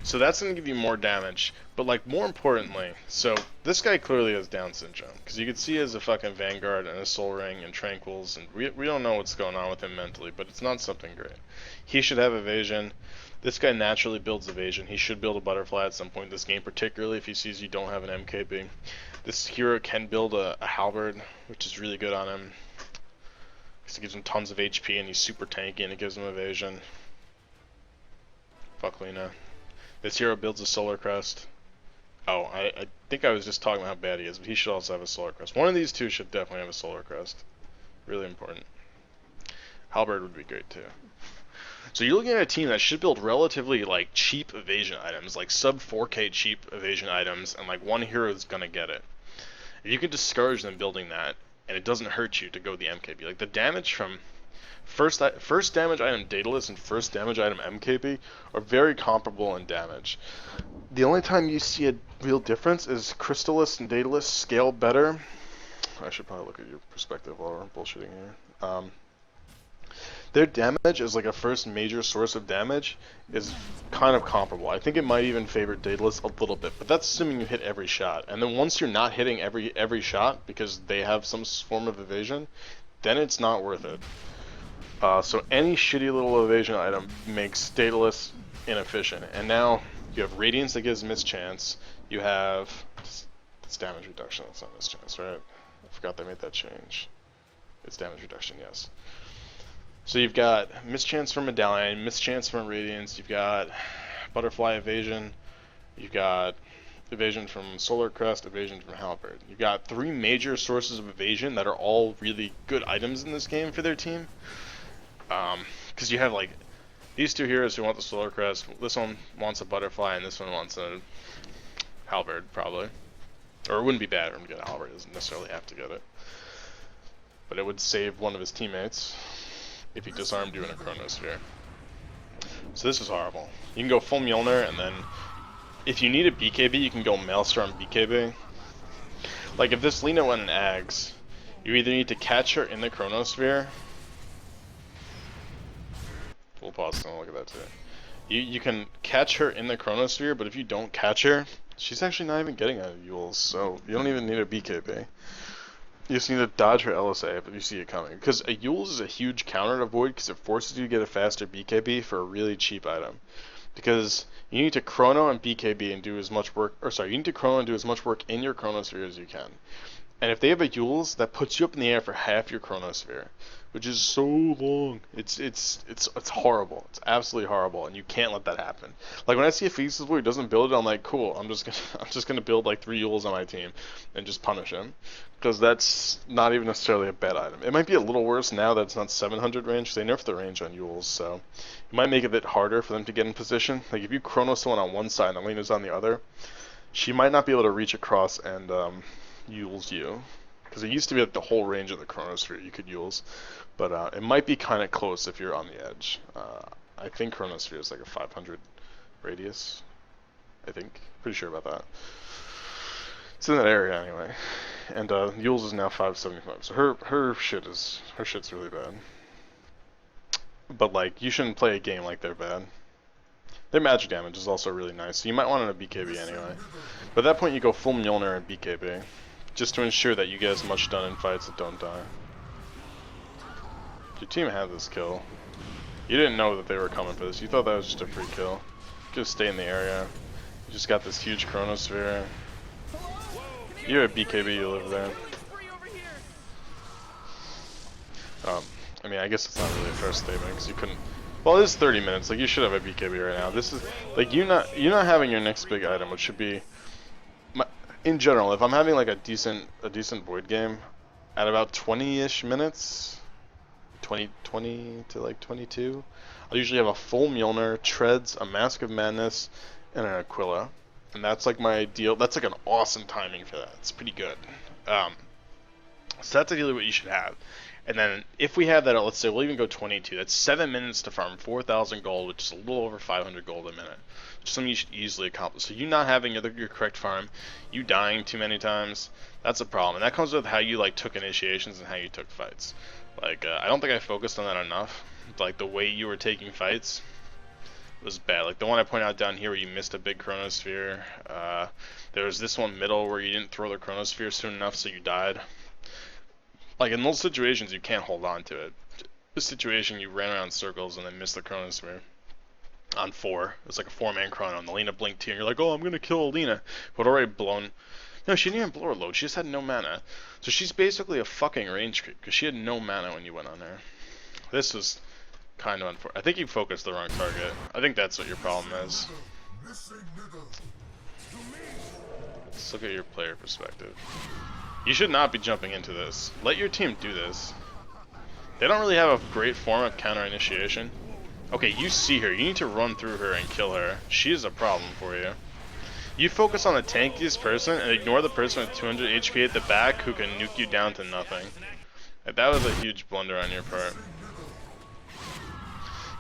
so that's going to give you more damage, but like more importantly, so this guy clearly has Down syndrome, because you can see he has a fucking Vanguard and a Soul Ring and Tranquils, and we don't know what's going on with him mentally, but it's not something great. He should have evasion. This guy naturally builds evasion. He should build a butterfly at some point in this game, particularly if he sees you don't have an MKB. This hero can build a halberd, which is really good on him, because it gives him tons of HP and he's super tanky and it gives him evasion. Fuck Lena. This hero builds a Solar Crest. Oh, I think I was just talking about how bad he is, but he should also have a Solar Crest. One of these two should definitely have a Solar Crest. Really important. Halberd would be great too. So you're looking at a team that should build relatively like cheap evasion items, like sub 4K cheap evasion items, and like one hero is gonna get it. If you can discourage them building that, and it doesn't hurt you to go the MKB, like the damage from first damage item Daedalus and first damage item MKB are very comparable in damage. The only time you see a real difference is Crystallis and Daedalus scale better. I should probably look at your perspective while we're bullshitting here. Their damage as like a first major source of damage is kind of comparable. I think it might even favor Daedalus a little bit, but that's assuming you hit every shot. And then once you're not hitting every shot because they have some form of evasion, then it's not worth it. So any shitty little evasion item makes Daedalus inefficient. And now you have Radiance that gives mischance. You have it's damage reduction. It's not mischance, right? I forgot they made that change. It's damage reduction, yes. So you've got mischance from Medallion, mischance from Radiance, you've got Butterfly evasion, you've got evasion from Solar Crest, evasion from Halberd. You've got 3 major sources of evasion that are all really good items in this game for their team. Because you have like these 2 heroes who want the Solar Crest, this one wants a Butterfly and this one wants a Halberd probably. Or it wouldn't be bad for him to get a Halberd, he doesn't necessarily have to get it. But it would save one of his teammates if he disarmed you in a Chronosphere. So this is horrible. You can go full Mjolnir, and then if you need a BKB, you can go Maelstrom BKB. Like if this Lena went in Ags, you either need to catch her in the Chronosphere. We'll pause and look at that too. You can catch her in the Chronosphere, but if you don't catch her, she's actually not even getting out of Yules, so you don't even need a BKB. You just need to dodge her LSA, but you see it coming. Because a Yules is a huge counter to Void, because it forces you to get a faster BKB for a really cheap item. Because you need to Chrono and BKB and do as much work, or sorry, you need to Chrono and do as much work in your Chronosphere as you can. And if they have a Yules, that puts you up in the air for half your Chronosphere, which is so long. It's horrible. It's absolutely horrible, and you can't let that happen. Like when I see a Faceless where he doesn't build it, I'm like, cool. I'm just gonna build like 3 Yules on my team and just punish him, because that's not even necessarily a bad item. It might be a little worse now that it's not 700 range. They nerfed the range on Yules, so it might make it a bit harder for them to get in position. Like if you Chrono someone on one side and Alina's on the other, she might not be able to reach across and Yules you. Because it used to be like the whole range of the Chronosphere you could Yules, but it might be kind of close if you're on the edge. I think Chronosphere is like a 500 radius. I think. Pretty sure about that. It's in that area anyway. And Yules is now 575, so her shit's really bad. But like, you shouldn't play a game like they're bad. Their magic damage is also really nice, so you might want it a BKB anyway. But at that point you go full Mjolnir and BKB, just to ensure that you get as much done in fights that don't die. Your team had this kill. You didn't know that they were coming for this. You thought that was just a free kill. Just stay in the area. You just got this huge Chronosphere. You have BKB, you live there. I mean, I guess it's not really a fair statement because you couldn't. Well, it is 30 minutes. Like you should have a BKB right now. This is like you not having your next big item, which should be. In general, if I'm having like a decent Void game, at about 20-ish minutes, 20 to like 22, I'll usually have a full Mjolnir, Treads, a Mask of Madness, and an Aquila, and that's like my ideal. That's like an awesome timing for that. It's pretty good. So that's ideally what you should have. And then if we have that, let's say we'll even go 22. That's 7 minutes to farm 4,000 gold, which is a little over 500 gold a minute. Something you should easily accomplish. So you not having your correct farm, you dying too many times, that's a problem. And that comes with how you like took initiations and how you took fights. Like I don't think I focused on that enough. Like the way you were taking fights was bad. Like the one I pointed out down here where you missed a big chronosphere. There was this one middle where you didn't throw the chronosphere soon enough, so you died. Like in those situations, you can't hold on to it. This situation, you ran around in circles and then missed the chronosphere on 4. It was like a 4-man chrono, and Alina blinked here, and you're like, oh, I'm gonna kill Alina, but already blown. No, she didn't even blow her load. She just had no mana. So she's basically a fucking range creep because she had no mana when you went on there. This was kind of unfortunate. I think you focused the wrong target. I think that's what your problem is. Let's look at your player perspective. You should not be jumping into this. Let your team do this. They don't really have a great form of counter initiation. Okay, you see her. You need to run through her and kill her. She is a problem for you. You focus on the tankiest person and ignore the person with 200 HP at the back who can nuke you down to nothing. That was a huge blunder on your part.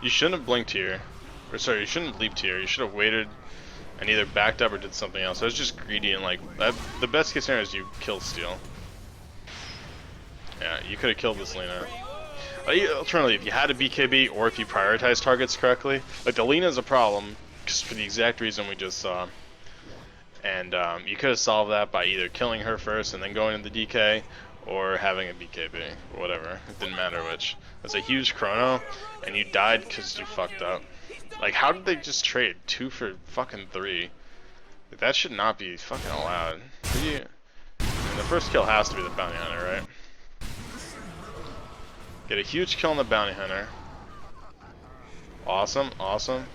You shouldn't have blinked here. Or sorry, you shouldn't have leaped here. You should have waited and either backed up or did something else. I was just greedy and like the best case scenario is you kill steal. Yeah, you could have killed this Lina. Alternatively, if you had a BKB or if you prioritize targets correctly, like the Lina is a problem just for the exact reason we just saw. And you could have solved that by either killing her first and then going into the DK, or having a BKB, or whatever. It didn't matter which. That's a huge chrono, and you died because you fucked up. Like, how did they just trade 2 for fucking 3? Like, that should not be fucking allowed. And the first kill has to be the bounty hunter, right? Get a huge kill on the bounty hunter. Awesome, awesome.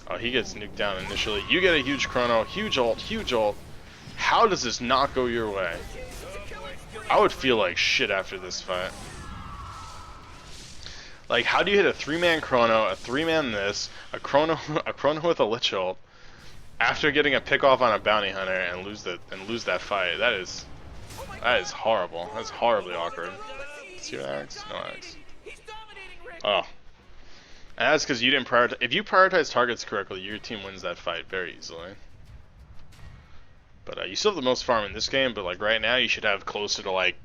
Oh, he gets nuked down initially. You get a huge chrono, huge ult, huge ult. How does this not go your way? I would feel like shit after this fight. Like, how do you hit a 3-man chrono, a 3-man this, a chrono with a lich ult, after getting a pick off on a bounty hunter and lose that fight? That is horrible. That's horribly awkward. See what Axe? No Axe. Oh. And that's because you didn't prioritize. If you prioritize targets correctly, your team wins that fight very easily. But you still have the most farm in this game, but like right now you should have closer to like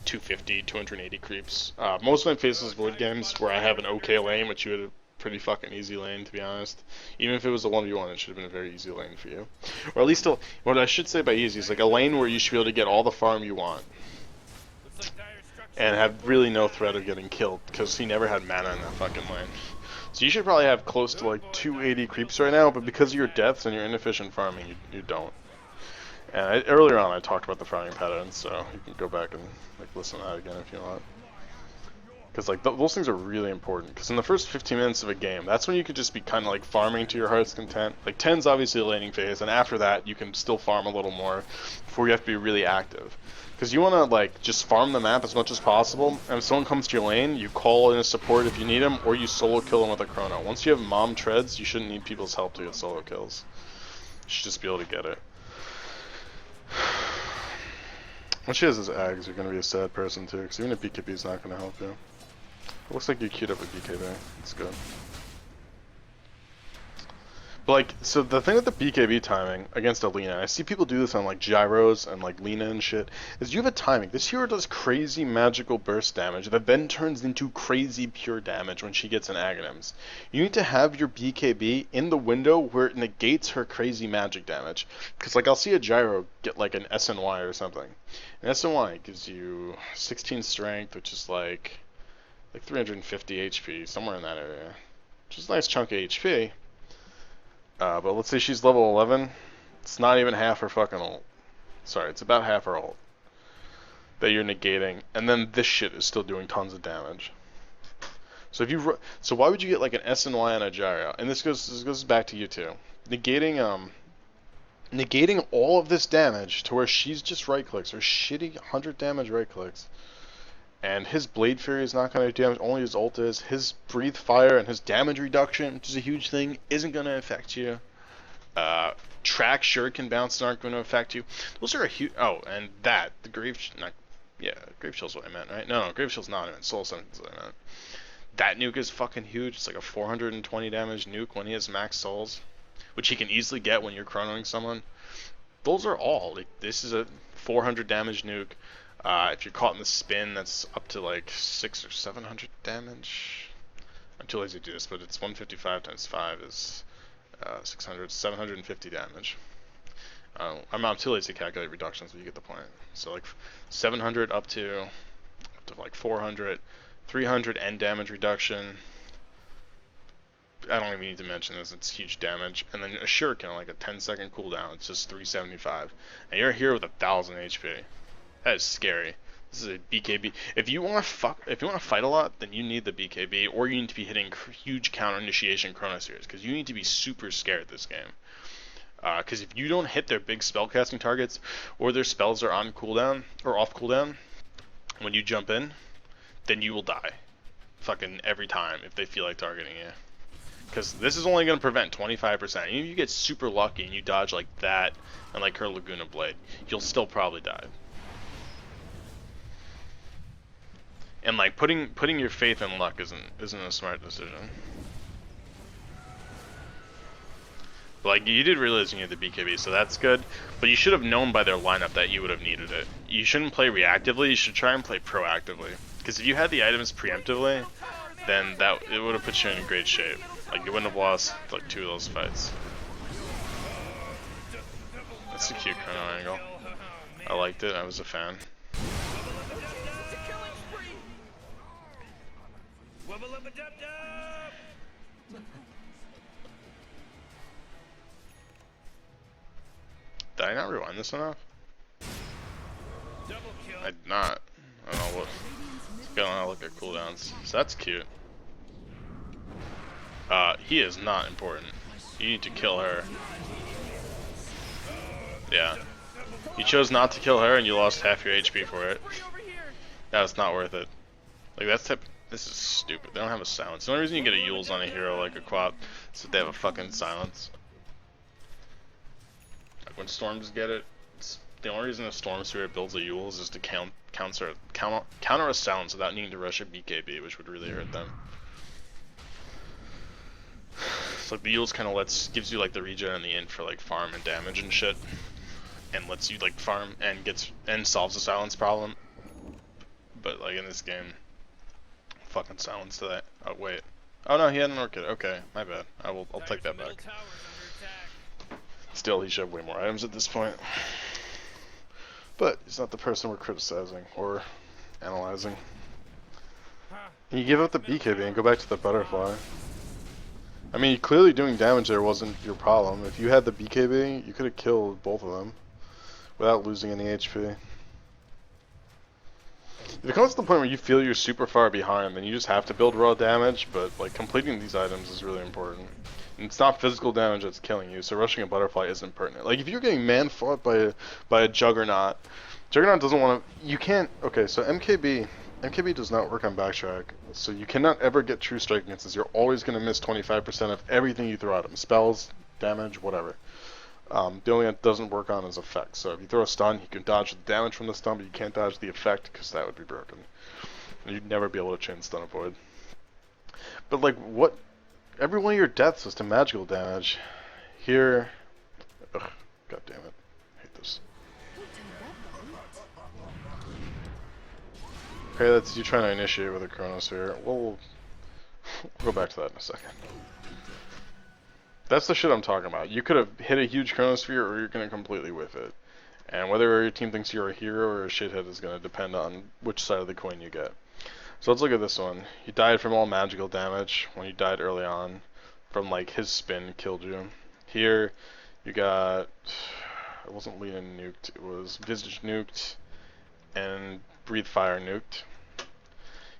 250, 280 creeps. Most of my Faceless Void games where I have an okay lane, which you had a pretty fucking easy lane to be honest. Even if it was a 1v1, it should have been a very easy lane for you. Or at least, what I should say by easy is like a lane where you should be able to get all the farm you want. And have really no threat of getting killed, because he never had mana in that fucking lane. So you should probably have close to like 280 creeps right now, but because of your deaths and your inefficient farming, you don't. And earlier on I talked about the farming patterns, so you can go back and like listen to that again if you want. Because like those things are really important, because in the first 15 minutes of a game, that's when you could just be kind of like farming to your heart's content. Like 10's obviously a laning phase, and after that you can still farm a little more before you have to be really active. Because you want to like just farm the map as much as possible, and if someone comes to your lane, you call in a support if you need them, or you solo kill them with a chrono. Once you have mom treads, you shouldn't need people's help to get solo kills. You should just be able to get it. When she has his Ags, you're going to be a sad person too, because even if BKB is not going to help you. It looks like you queued up with BKB. It's good. But like, so the thing with the BKB timing against Alina, I see people do this on like gyros and like Lina and shit, is you have a timing. This hero does crazy magical burst damage that then turns into crazy pure damage when she gets an Aghanims. You need to have your BKB in the window where it negates her crazy magic damage. Because like I'll see a gyro get like an SNY or something. An SNY gives you 16 strength, which is like 350 HP, somewhere in that area. Which is a nice chunk of HP. But let's say she's level 11, it's not even half her fucking ult. Sorry, it's about half her ult that you're negating, and then this shit is still doing tons of damage. So if you so why would you get like an SNY on a gyro? And this goes back to you too. Negating all of this damage to where she's just right clicks, or shitty 100 damage right clicks. And his Blade Fury is not going to do damage, only his ult is. His Breathe Fire and his damage reduction, which is a huge thing, isn't going to affect you. Track Shuriken bounces aren't going to affect you. Those are a huge... Oh, and that, the Grave... Not Yeah, Grave Shield's what I meant, right? No, Grave Shield's not what I meant. Soul Sentence is what I meant. That nuke is fucking huge. It's like a 420 damage nuke when he has max souls, which he can easily get when you're chronoing someone. Those are all. Like, this is a 400 damage nuke. If you're caught in the spin, that's up to like 600 or 700 damage. I'm too lazy to do this, but it's 155 times 5 is 600, 750 damage. I'm too lazy to calculate reductions, but you get the point. So like 700 up to like 400, 300 end damage reduction. I don't even need to mention this, it's huge damage. And then a shuriken, like a 10-second cooldown, it's just 375. And you're here with 1000 HP. That is scary. This is a BKB. If you want to fight a lot, then you need the BKB, or you need to be hitting huge counter initiation chrono series, because you need to be super scared this game. Because if you don't hit their big spellcasting targets, or their spells are on cooldown or off cooldown when you jump in, then you will die. Fucking every time if they feel like targeting you. Because this is only going to prevent 25%. Even if you get super lucky and you dodge like that and like her Laguna Blade, you'll still probably die. And like putting your faith in luck isn't a smart decision. But like you did realize you needed the BKB, so that's good. But you should have known by their lineup that you would have needed it. You shouldn't play reactively. You should try and play proactively. Because if you had the items preemptively, then it would have put you in great shape. Like you wouldn't have lost like 2 of those fights. That's a cute chrono angle. I liked it. I was a fan. Did I not rewind this enough? I did not. I don't know what. Let's go and look at cooldowns. So that's cute. He is not important. You need to kill her. Yeah. You chose not to kill her and you lost half your HP for it. That's not worth it. Like this is stupid. They don't have a silence. The only reason you get a Yules on a hero like a Quap is that they have a fucking silence. Like when Storms get it, the only reason a Storm Spirit builds a Yules is to counter a silence without needing to rush a BKB, which would really hurt them. So like the Yules kind of gives you like the regen and the int for like farm and damage and shit, and lets you like farm and solves the silence problem. But like in this game, fucking silence to that. Oh wait. Oh no, he had an Orchid. Okay, my bad. I'll take that back. Still, he should have way more items at this point. But he's not the person we're criticizing or analyzing. You give up the BKB and go back to the butterfly. I mean, clearly doing damage there wasn't your problem. If you had the BKB, you could have killed both of them without losing any HP. If it comes to the point where you feel you're super far behind, then you just have to build raw damage, but like completing these items is really important. And it's not physical damage that's killing you, so rushing a butterfly isn't pertinent. Like if you're getting man-fought by a Juggernaut, Juggernaut doesn't want to, you can't, okay, so MKB does not work on backtrack, so you cannot ever get true strike against this. You're always going to miss 25% of everything you throw at him. Spells, damage, whatever. The only thing that doesn't work on is effect. So if you throw a stun, you can dodge the damage from the stun, but you can't dodge the effect because that would be broken. And you'd never be able to chain stun avoid. But like, what? Every one of your deaths is to magical damage. Here, ugh, god damn it, I hate this. Okay, that's you trying to initiate with a Chronosphere. We'll go back to that in a second. That's the shit I'm talking about. You could have hit a huge Chronosphere or you're going to completely whiff it. And whether your team thinks you're a hero or a shithead is going to depend on which side of the coin you get. So let's look at this one. You died from all magical damage when you died early on. From like his spin killed you. Here you got, it wasn't Lena nuked, it was Visage nuked and Breathe Fire nuked.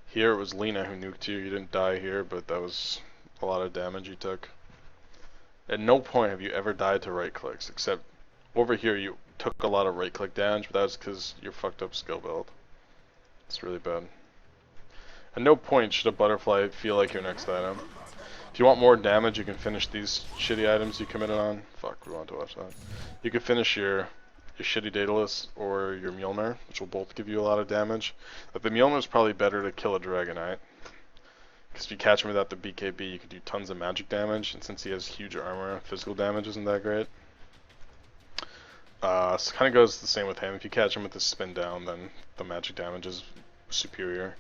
Here it was Lena who nuked you. You didn't die here, but that was a lot of damage you took. At no point have you ever died to right clicks, except over here you took a lot of right click damage, but that was because you're fucked up skill build. It's really bad. At no point should a butterfly feel like your next item. If you want more damage, you can finish these shitty items you committed on. Fuck, we want to watch that. You can finish your your shitty Daedalus or your Mjolnir, which will both give you a lot of damage. But the Mjolnir is probably better to kill a Dragonite. Because if you catch him without the BKB, you can do tons of magic damage, and since he has huge armor, physical damage isn't that great. So it kind of goes the same with him. If you catch him with the spin down, then the magic damage is superior.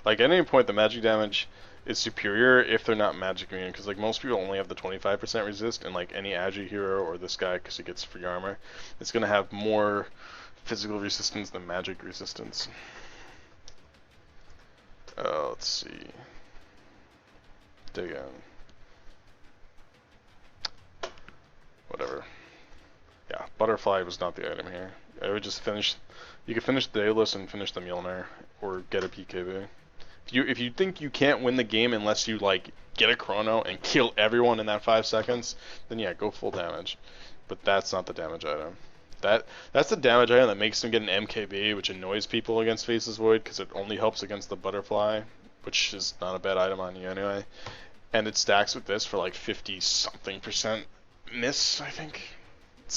Like at any point, the magic damage is superior if they're not magic immune, because like most people only have the 25% resist, and like any Agi hero or this guy, because he gets free armor, it's gonna have more physical resistance than magic resistance. Let's see. Dig in. Whatever. Yeah, Butterfly was not the item here. I would just finish. You could finish the Daedalus and finish the Mjolnir, or get a PKB. If you think you can't win the game unless you like get a chrono and kill everyone in that 5 seconds, then yeah, go full damage. But that's not the damage item. That's the damage item that makes them get an MKB, which annoys people against Faceless Void because it only helps against the Butterfly, which is not a bad item on you anyway. And it stacks with this for like 50-something% miss, I think.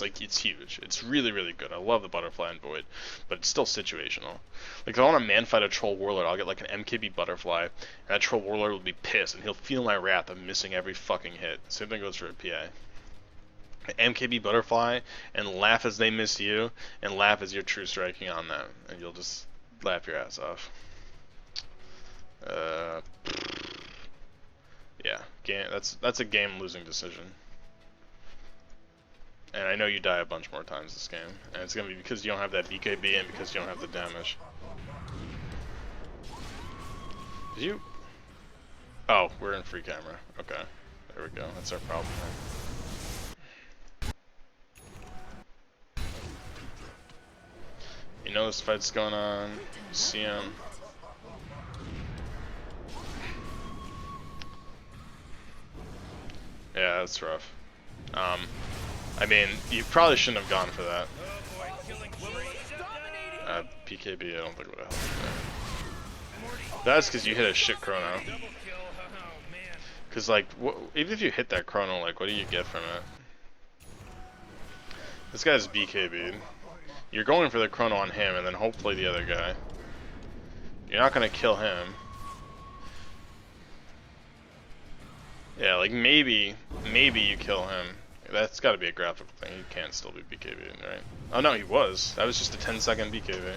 It's huge. It's really, really good. I love the Butterfly and Void, but it's still situational. Like if I want to man fight a Troll Warlord, I'll get like an MKB Butterfly, and that Troll Warlord will be pissed, and he'll feel my wrath of missing every fucking hit. Same thing goes for a PA. MKB Butterfly, and laugh as they miss you, and laugh as you're true striking on them, and you'll just laugh your ass off. Yeah, that's a game losing decision. And I know you die a bunch more times this game, and it's gonna be because you don't have that BKB and because you don't have the damage. Did you? Oh, we're in free camera. Okay, there we go. That's our problem. You know this fight's going on. You see him. Yeah, that's rough. I mean, you probably shouldn't have gone for that. PKB, I don't think would have helped. That's because you hit a shit chrono. Because like, even if you hit that chrono, like, what do you get from it? This guy's BKB'd. You're going for the chrono on him, and then hopefully the other guy. You're not gonna kill him. Yeah, like maybe you kill him. That's gotta be a graphical thing. He can't still be BKB'd, right? Oh no, he was. That was just a 10-second BKB.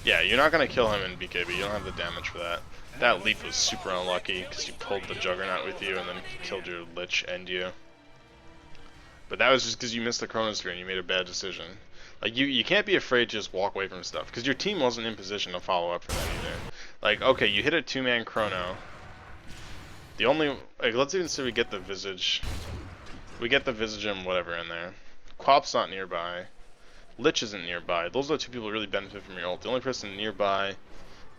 Yeah, you're not gonna kill him in BKB. You don't have the damage for that. That leap was super unlucky because you pulled the Juggernaut with you and then killed your Lich and you. But that was just because you missed the Chronosphere and you made a bad decision. Like, you can't be afraid to just walk away from stuff, because your team wasn't in position to follow up for that either. Like, okay, you hit a 2-man Chrono. The only, like, let's even say we get the Visage. We get the Visage and whatever in there. Quap's not nearby. Lich isn't nearby. Those are the 2 people who really benefit from your ult. The only person nearby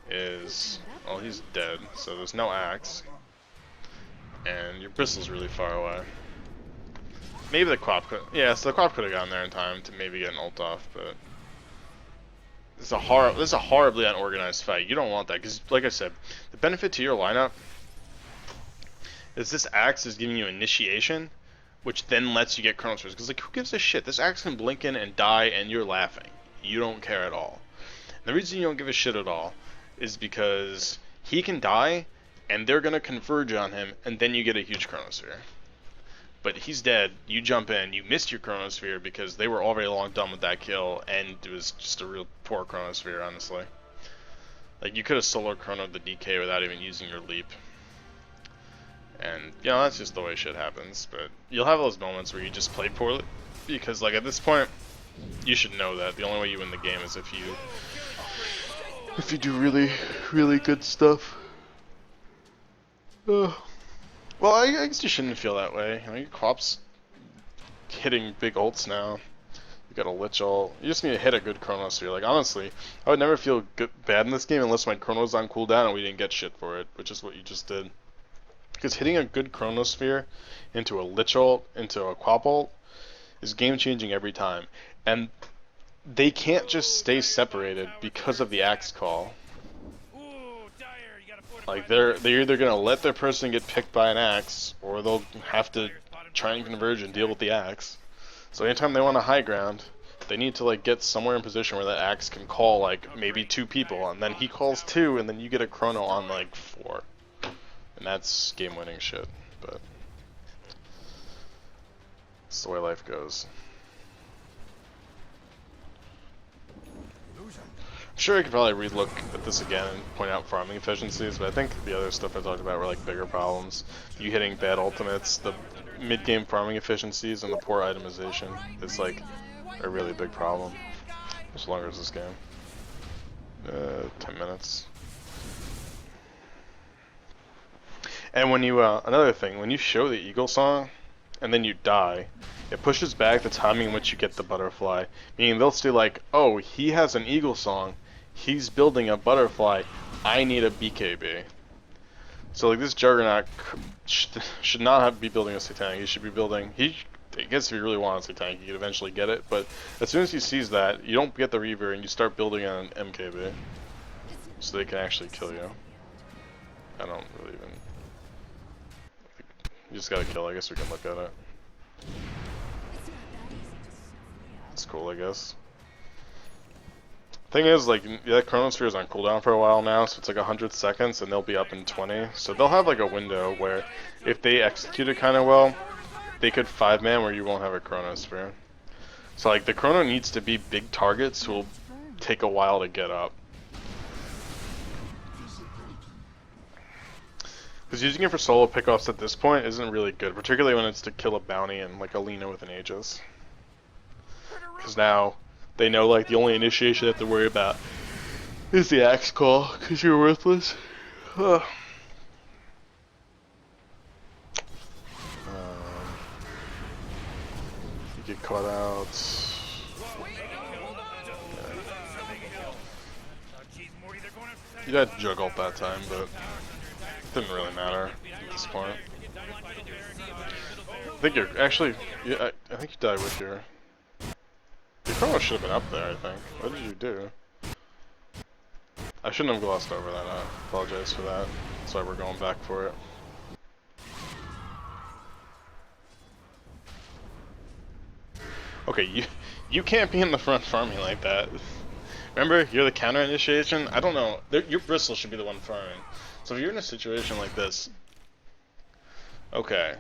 is, well, he's dead, so there's no Axe. And your Bristle's really far away. Maybe the Quap could, yeah, so the Quap could have gotten there in time to maybe get an ult off, but this is a horribly unorganized fight. You don't want that, because like I said, the benefit to your lineup is this Axe is giving you initiation, which then lets you get Chrono Spheres, because like, who gives a shit? This Axe can blink in and die, and you're laughing. You don't care at all. And the reason you don't give a shit at all is because he can die, and they're gonna converge on him, and then you get a huge Chronosphere. But he's dead, you jump in, you missed your Chronosphere because they were already long done with that kill, and it was just a real poor Chronosphere, honestly. Like, you could have solo chronoed the DK without even using your leap. And, you know, that's just the way shit happens, but you'll have those moments where you just play poorly, because, like, at this point, you should know that the only way you win the game is if you do really, really good stuff. Well, I guess you shouldn't feel that way. You know, your Quap's hitting big ults now. You got a Lich ult. You just need to hit a good Chronosphere. Like, honestly, I would never feel bad in this game unless my Chrono's on cooldown and we didn't get shit for it, which is what you just did. Because hitting a good Chronosphere into a Lich ult, into a Quap ult, is game-changing every time. And they can't just stay separated because of the Axe call. Like, they're either gonna let their person get picked by an Axe, or they'll have to try and converge and deal with the Axe. So anytime they want a high ground, they need to like get somewhere in position where that axe can call like maybe 2 people, and then he calls 2, and then you get a chrono on like 4, and that's game-winning shit. But it's the way life goes. I'm sure I could probably relook at this again and point out farming efficiencies, but I think the other stuff I talked about were like bigger problems. You hitting bad ultimates, the mid-game farming efficiencies, and the poor itemization is like a really big problem. As longer as this game. 10 minutes. And when you, another thing, when you show the eagle song, and then you die, it pushes back the timing in which you get the butterfly. Meaning they'll say like, oh, he has an eagle song, he's building a butterfly, I need a BKB. So like this Juggernaut should not be building a Satanic, he should be building, I guess if you really want a Satanic, you could eventually get it, but as soon as he sees that, you don't get the Reaver and you start building an MKB. So they can actually kill you. I don't really even... You just gotta kill, I guess we can look at it. That's cool, I guess. Thing is, like, that Chronosphere is on cooldown for a while now, so it's like 100 seconds and they'll be up in 20. So they'll have like a window where, if they execute it kind of well, they could 5-man where you won't have a Chronosphere. So like, the Chrono needs to be big targets, who will take a while to get up. Because using it for solo pickoffs at this point isn't really good, particularly when it's to kill a bounty and like a Lina with an Aegis. Because now they know like the only initiation they have to worry about is the axe call, because you're worthless. You get caught out. You had jug ult that time, but didn't really matter at this point. I think you're actually, yeah, I think you died with your chrono should have been up there, I think. What did you do? I shouldn't have glossed over that, I apologize for that. That's why we're going back for it. Okay, you can't be in the front farming like that. Remember, you're the counter initiation? I don't know, your bristle should be the one farming. So if you're in a situation like this, okay,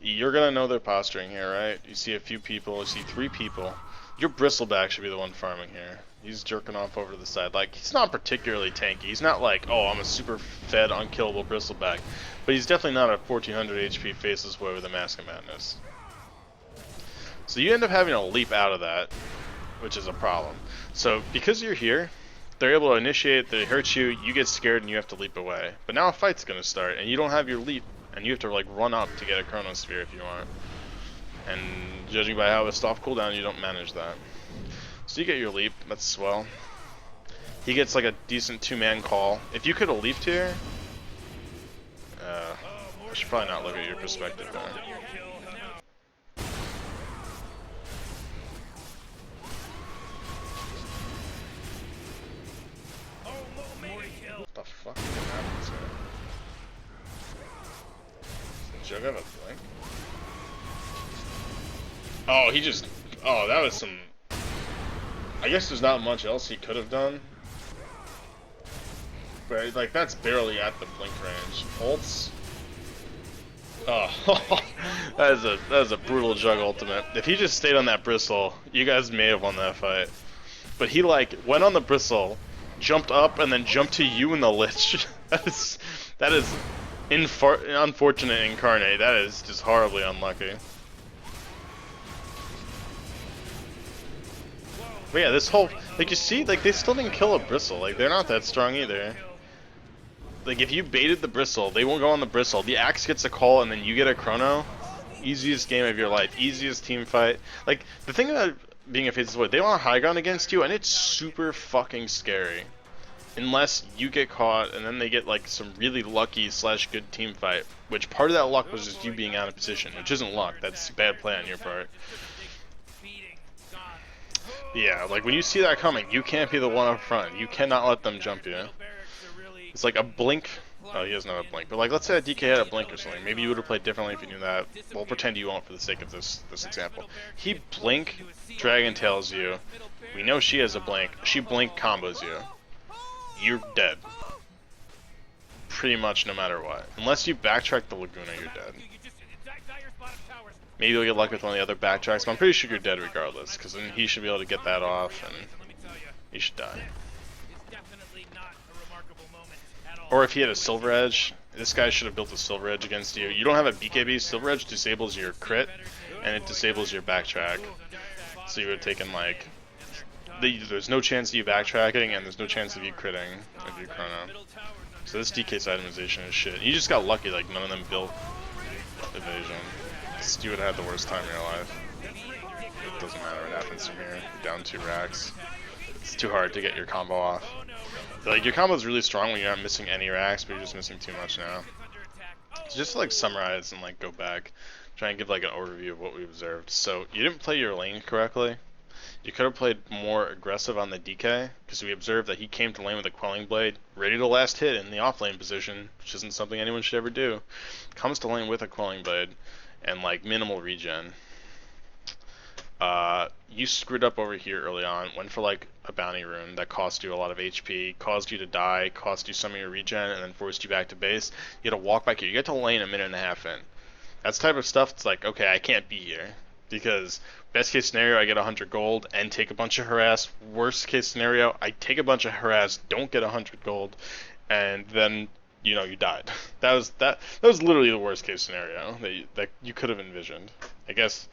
you're gonna know their posturing here, right? You see a few people, you see 3 people. Your bristleback should be the one farming here. He's jerking off over to the side. Like, he's not particularly tanky. He's not like, oh, I'm a super fed, unkillable bristleback. But he's definitely not a 1400 HP Faceless boy with a Mask of Madness. So you end up having to leap out of that, which is a problem. So because you're here, they're able to initiate, they hurt you, you get scared, and you have to leap away. But now a fight's gonna start, and you don't have your leap, and you have to like run up to get a Chronosphere if you want. And judging by how it's off cooldown, you don't manage that. So you get your leap, that's swell. He gets like a decent 2-man call. If you could have leaped here, I should probably not look at your perspective there. What the fuck happens here? Did Jug have a blink? Oh, he just... Oh, that was some... I guess there's not much else he could have done. But, like, that's barely at the blink range. Ults? Oh, that is a brutal Jug ultimate. If he just stayed on that bristle, you guys may have won that fight. But he, like, went on the bristle, jumped up, and then jumped to you in the Lich. that is unfortunate incarnate. That is just horribly unlucky. But yeah, this whole, like, you see, like, they still didn't kill a bristle. Like, they're not that strong either. Like, if you baited the bristle, they won't go on the bristle. The axe gets a call, and then you get a chrono. Easiest game of your life. Easiest team fight. Like, the thing about being a Faceless Void, they want high ground against you, and it's super fucking scary. Unless you get caught, and then they get, like, some really lucky / good team fight. Which part of that luck was just you being out of position. Which isn't luck. That's bad play on your part. Yeah, like when you see that coming, you can't be the one up front. You cannot let them jump you. It's like a blink Oh, he doesn't have a blink. But like, let's say a DK had a blink or something. Maybe you would have played differently if you knew that. We'll pretend you won't for the sake of this example. He blink, Dragon Tails you. We know she has a blink. She blink combos you. You're dead. Pretty much no matter what. Unless you backtrack the Laguna, you're dead. Maybe you'll get lucky with one of the other backtracks, but I'm pretty sure you're dead regardless, because then he should be able to get that off, and he should die. Or if he had a Silver Edge, this guy should have built a Silver Edge against you. You don't have a BKB, Silver Edge disables your crit, and it disables your backtrack. So you would have taken like, there's no chance of you backtracking, and there's no chance of you critting with your chrono. So this DK's itemization is shit. You just got lucky, like none of them built evasion. You would have had the worst time in your life. It doesn't matter what happens from here. You're down 2 racks. It's too hard to get your combo off. Like, your combo is really strong when you're not missing any racks, but you're just missing too much now. So just to like summarize and like go back, try and give like an overview of what we observed. So you didn't play your lane correctly. You could have played more aggressive on the DK, because we observed that he came to lane with a Quelling Blade, ready to last hit in the off-lane position, which isn't something anyone should ever do. Comes to lane with a Quelling Blade, and like minimal regen. You screwed up over here early on, went for like a bounty rune that cost you a lot of HP, caused you to die, cost you some of your regen, and then forced you back to base. You had to walk back here. You get to lane a minute and a half in. That's the type of stuff that's like, okay, I can't be here. Because best case scenario, I get 100 gold and take a bunch of harass. Worst case scenario, I take a bunch of harass, don't get 100 gold, and then you know you died. That was literally the worst case scenario that you could have envisioned. I guess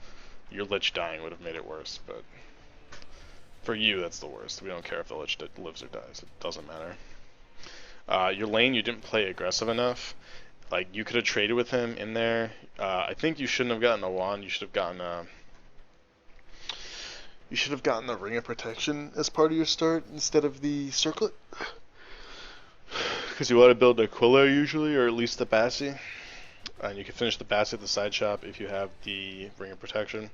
your Lich dying would have made it worse, but for you that's the worst. We don't care if the Lich lives or dies. It doesn't matter. Your lane, you didn't play aggressive enough. Like, you could have traded with him in there. I think you shouldn't have gotten a wand. You should have gotten the Ring of Protection as part of your start instead of the Circlet. Because you want to build a Aquila usually, or at least the Bassi. And you can finish the Bassi at the side shop if you have the Ring of Protection.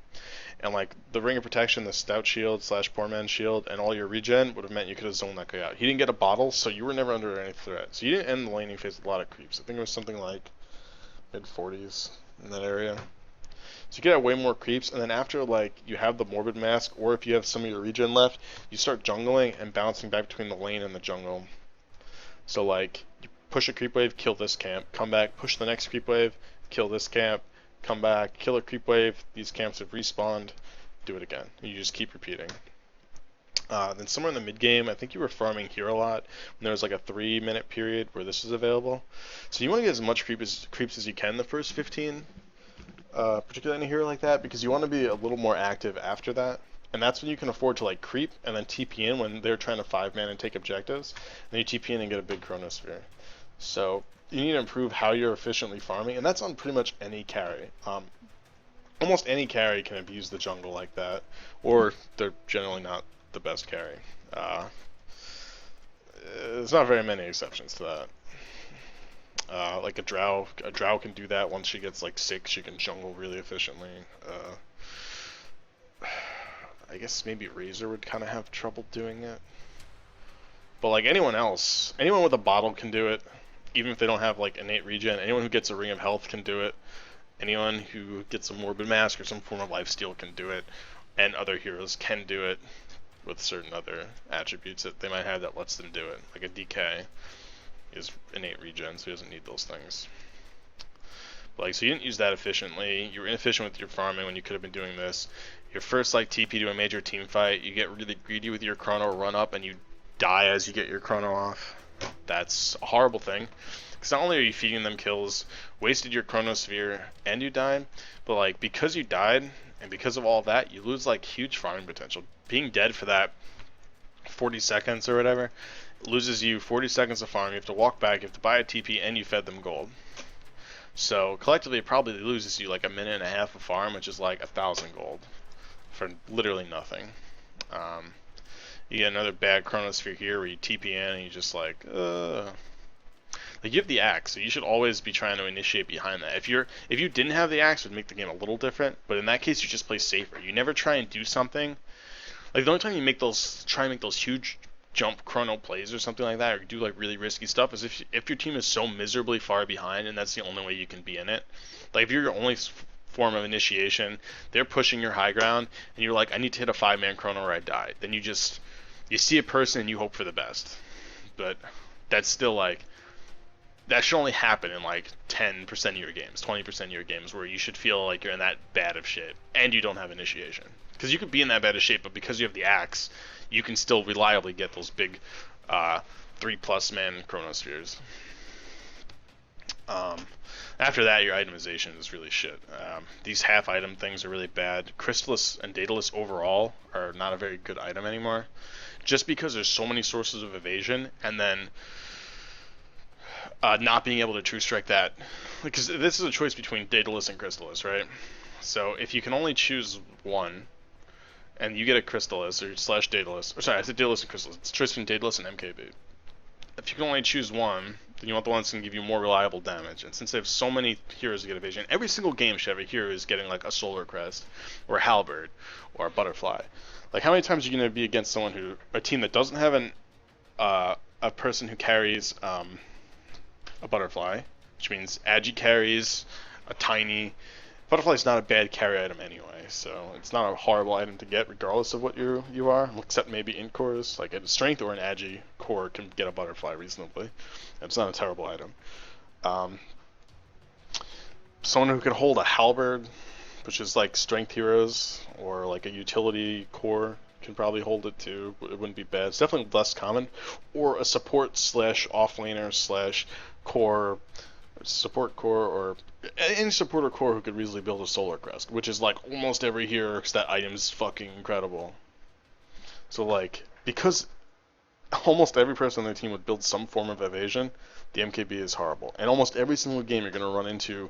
And like, the Ring of Protection, the Stout Shield / Poor Man's Shield, and all your regen would have meant you could have zoned that guy out. He didn't get a bottle, so you were never under any threat. So you didn't end the laning phase with a lot of creeps. I think it was something like mid-40s in that area. So you get way more creeps, and then after like you have the Morbid Mask, or if you have some of your regen left, you start jungling and bouncing back between the lane and the jungle. So like, you push a creep wave, kill this camp, come back, push the next creep wave, kill this camp, come back, kill a creep wave, these camps have respawned, do it again. You just keep repeating. Then somewhere in the mid game, I think you were farming here a lot when there was like a 3-minute period where this was available. So you want to get as much creeps as you can the first 15, particularly in a hero like that, because you want to be a little more active after that. And that's when you can afford to like creep and then TP in when they're trying to 5-man and take objectives. And you TP in and get a big Chronosphere. So you need to improve how you're efficiently farming, and that's on pretty much any carry. Almost any carry can abuse the jungle like that, or they're generally not the best carry. There's not very many exceptions to that. Like a Drow can do that once she gets like 6, she can jungle really efficiently. I guess maybe Razor would kind of have trouble doing it. But like anyone else, anyone with a bottle can do it, even if they don't have like innate regen. Anyone who gets a Ring of Health can do it. Anyone who gets a Morbid Mask or some form of lifesteal can do it. And other heroes can do it with certain other attributes that they might have that lets them do it. Like a DK is innate regen, so he doesn't need those things. But like, so you didn't use that efficiently. You were inefficient with your farming when you could have been doing this. Your first like TP to a major team fight, you get really greedy with your chrono, run up, and you die as you get your chrono off. That's a horrible thing. Because not only are you feeding them kills, wasted your chronosphere, and you died, but like, because you died, and because of all that, you lose like huge farming potential. Being dead for that 40 seconds or whatever loses you 40 seconds of farm. You have to walk back, you have to buy a TP, and you fed them gold. So collectively it probably loses you like a minute and a half of farm, which is like 1,000 gold for literally nothing. You get another bad chronosphere here where you TP in and you just like you have the axe, so you should always be trying to initiate behind that. If you didn't have the axe, it would make the game a little different, but in that case you just play safer. You never try and do something. Like, the only time you try and make those huge jump chrono plays or something like that, or do like really risky stuff, is if your team is so miserably far behind and that's the only way you can be in it. Like if you're your only form of initiation, they're pushing your high ground, and you're like, I need to hit a 5-man chrono or I die. Then you see a person and you hope for the best. But that's still like, that should only happen in like 10% of your games, 20% of your games, where you should feel like you're in that bad of shape and you don't have initiation. Because you could be in that bad of shape, but because you have the axe, you can still reliably get those big 3+ man chronospheres. After that, your itemization is really shit. These half item things are really bad. Crystallis and Daedalus overall are not a very good item anymore, just because there's so many sources of evasion, and then not being able to true strike that, because this is a choice between Daedalus and Crystallis, right? So if you can only choose one, and you get a Crystallis or / Daedalus, or sorry, I said Daedalus and Crystallis. It's a choice between Daedalus and MKB. If you can only choose one, then you want the one that's going to give you more reliable damage. And since they have so many heroes to get evasion, every single game should have a hero who's getting like a Solar Crest, or a Halberd, or a Butterfly. Like how many times are you going to be against a team that doesn't have a person who carries a Butterfly, which means Agi carries a tiny. Butterfly's not a bad carry item anyway, so it's not a horrible item to get regardless of what you are, except maybe int cores, like a strength or an Agi core can get a Butterfly reasonably. It's not a terrible item. Someone who can hold a Halberd, which is like strength heroes, or like a utility core, can probably hold it too. It wouldn't be bad. It's definitely less common. Or a support / offlaner / core, support core, or any supporter core who could easily build a Solar Crest, which is like almost every hero, because that item's fucking incredible. So like, because almost every person on their team would build some form of evasion, the MKB is horrible. And almost every single game you're going to run into,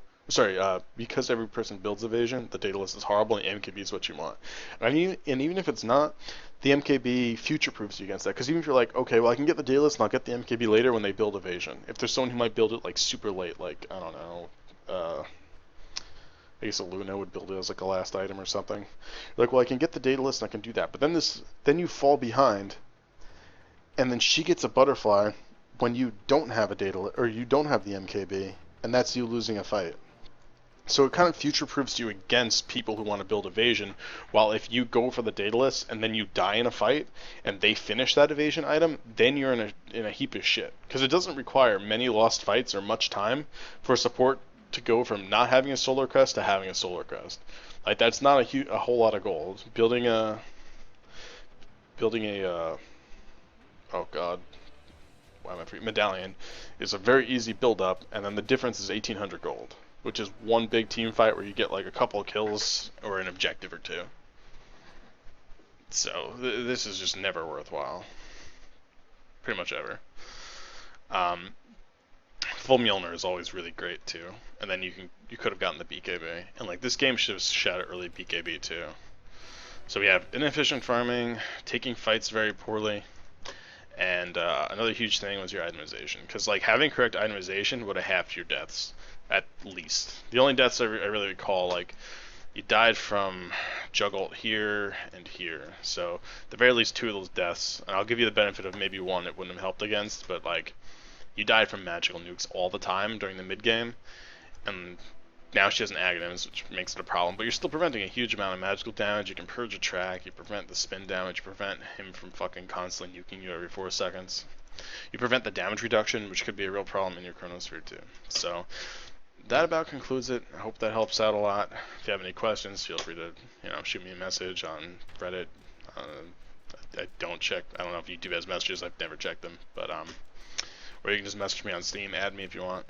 because every person builds evasion, the Daedalus is horrible and the MKB is what you want. And even if it's not, the MKB future-proofs you against that. Because even if you're like, okay, well I can get the Daedalus and I'll get the MKB later when they build evasion. If there's someone who might build it like super late, like, I don't know, I guess a Luna would build it as like a last item or something. You're like, well I can get the Daedalus and I can do that. But then you fall behind, and then she gets a Butterfly when you don't have a Daedalus, or you don't have the MKB, and that's you losing a fight. So it kind of future-proofs you against people who want to build evasion, while if you go for the Daedalus and then you die in a fight, and they finish that evasion item, then you're in a heap of shit. Because it doesn't require many lost fights or much time for support to go from not having a Solar Crest to having a Solar Crest. Like, that's not a whole lot of gold. Building a oh god, why am I forgetting? Medallion is a very easy build up, and then the difference is 1800 gold, which is one big team fight where you get like a couple of kills or an objective or two. So this is just never worthwhile, pretty much ever. Full Mjolnir is always really great too, and then you could have gotten the BKB, and like this game should have shot early BKB too. So we have inefficient farming, taking fights very poorly. And another huge thing was your itemization, because like having correct itemization would have halved your deaths at least. The only deaths I really recall, like you died from Juggle here and here, so at the very least 2 of those deaths, and I'll give you the benefit of maybe 1 it wouldn't have helped against, but like you died from magical nukes all the time during the mid game, and now she has an Aghanim's, which makes it a problem, but you're still preventing a huge amount of magical damage. You can purge a track, you prevent the spin damage, you prevent him from fucking constantly nuking you every 4 seconds. You prevent the damage reduction, which could be a real problem in your Chronosphere too. So that about concludes it. I hope that helps out a lot. If you have any questions, feel free to shoot me a message on Reddit. I don't know if YouTube has messages, I've never checked them, but or you can just message me on Steam, add me if you want.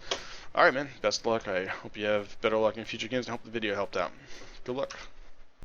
Alright man, best of luck. I hope you have better luck in future games. I hope the video helped out. Good luck.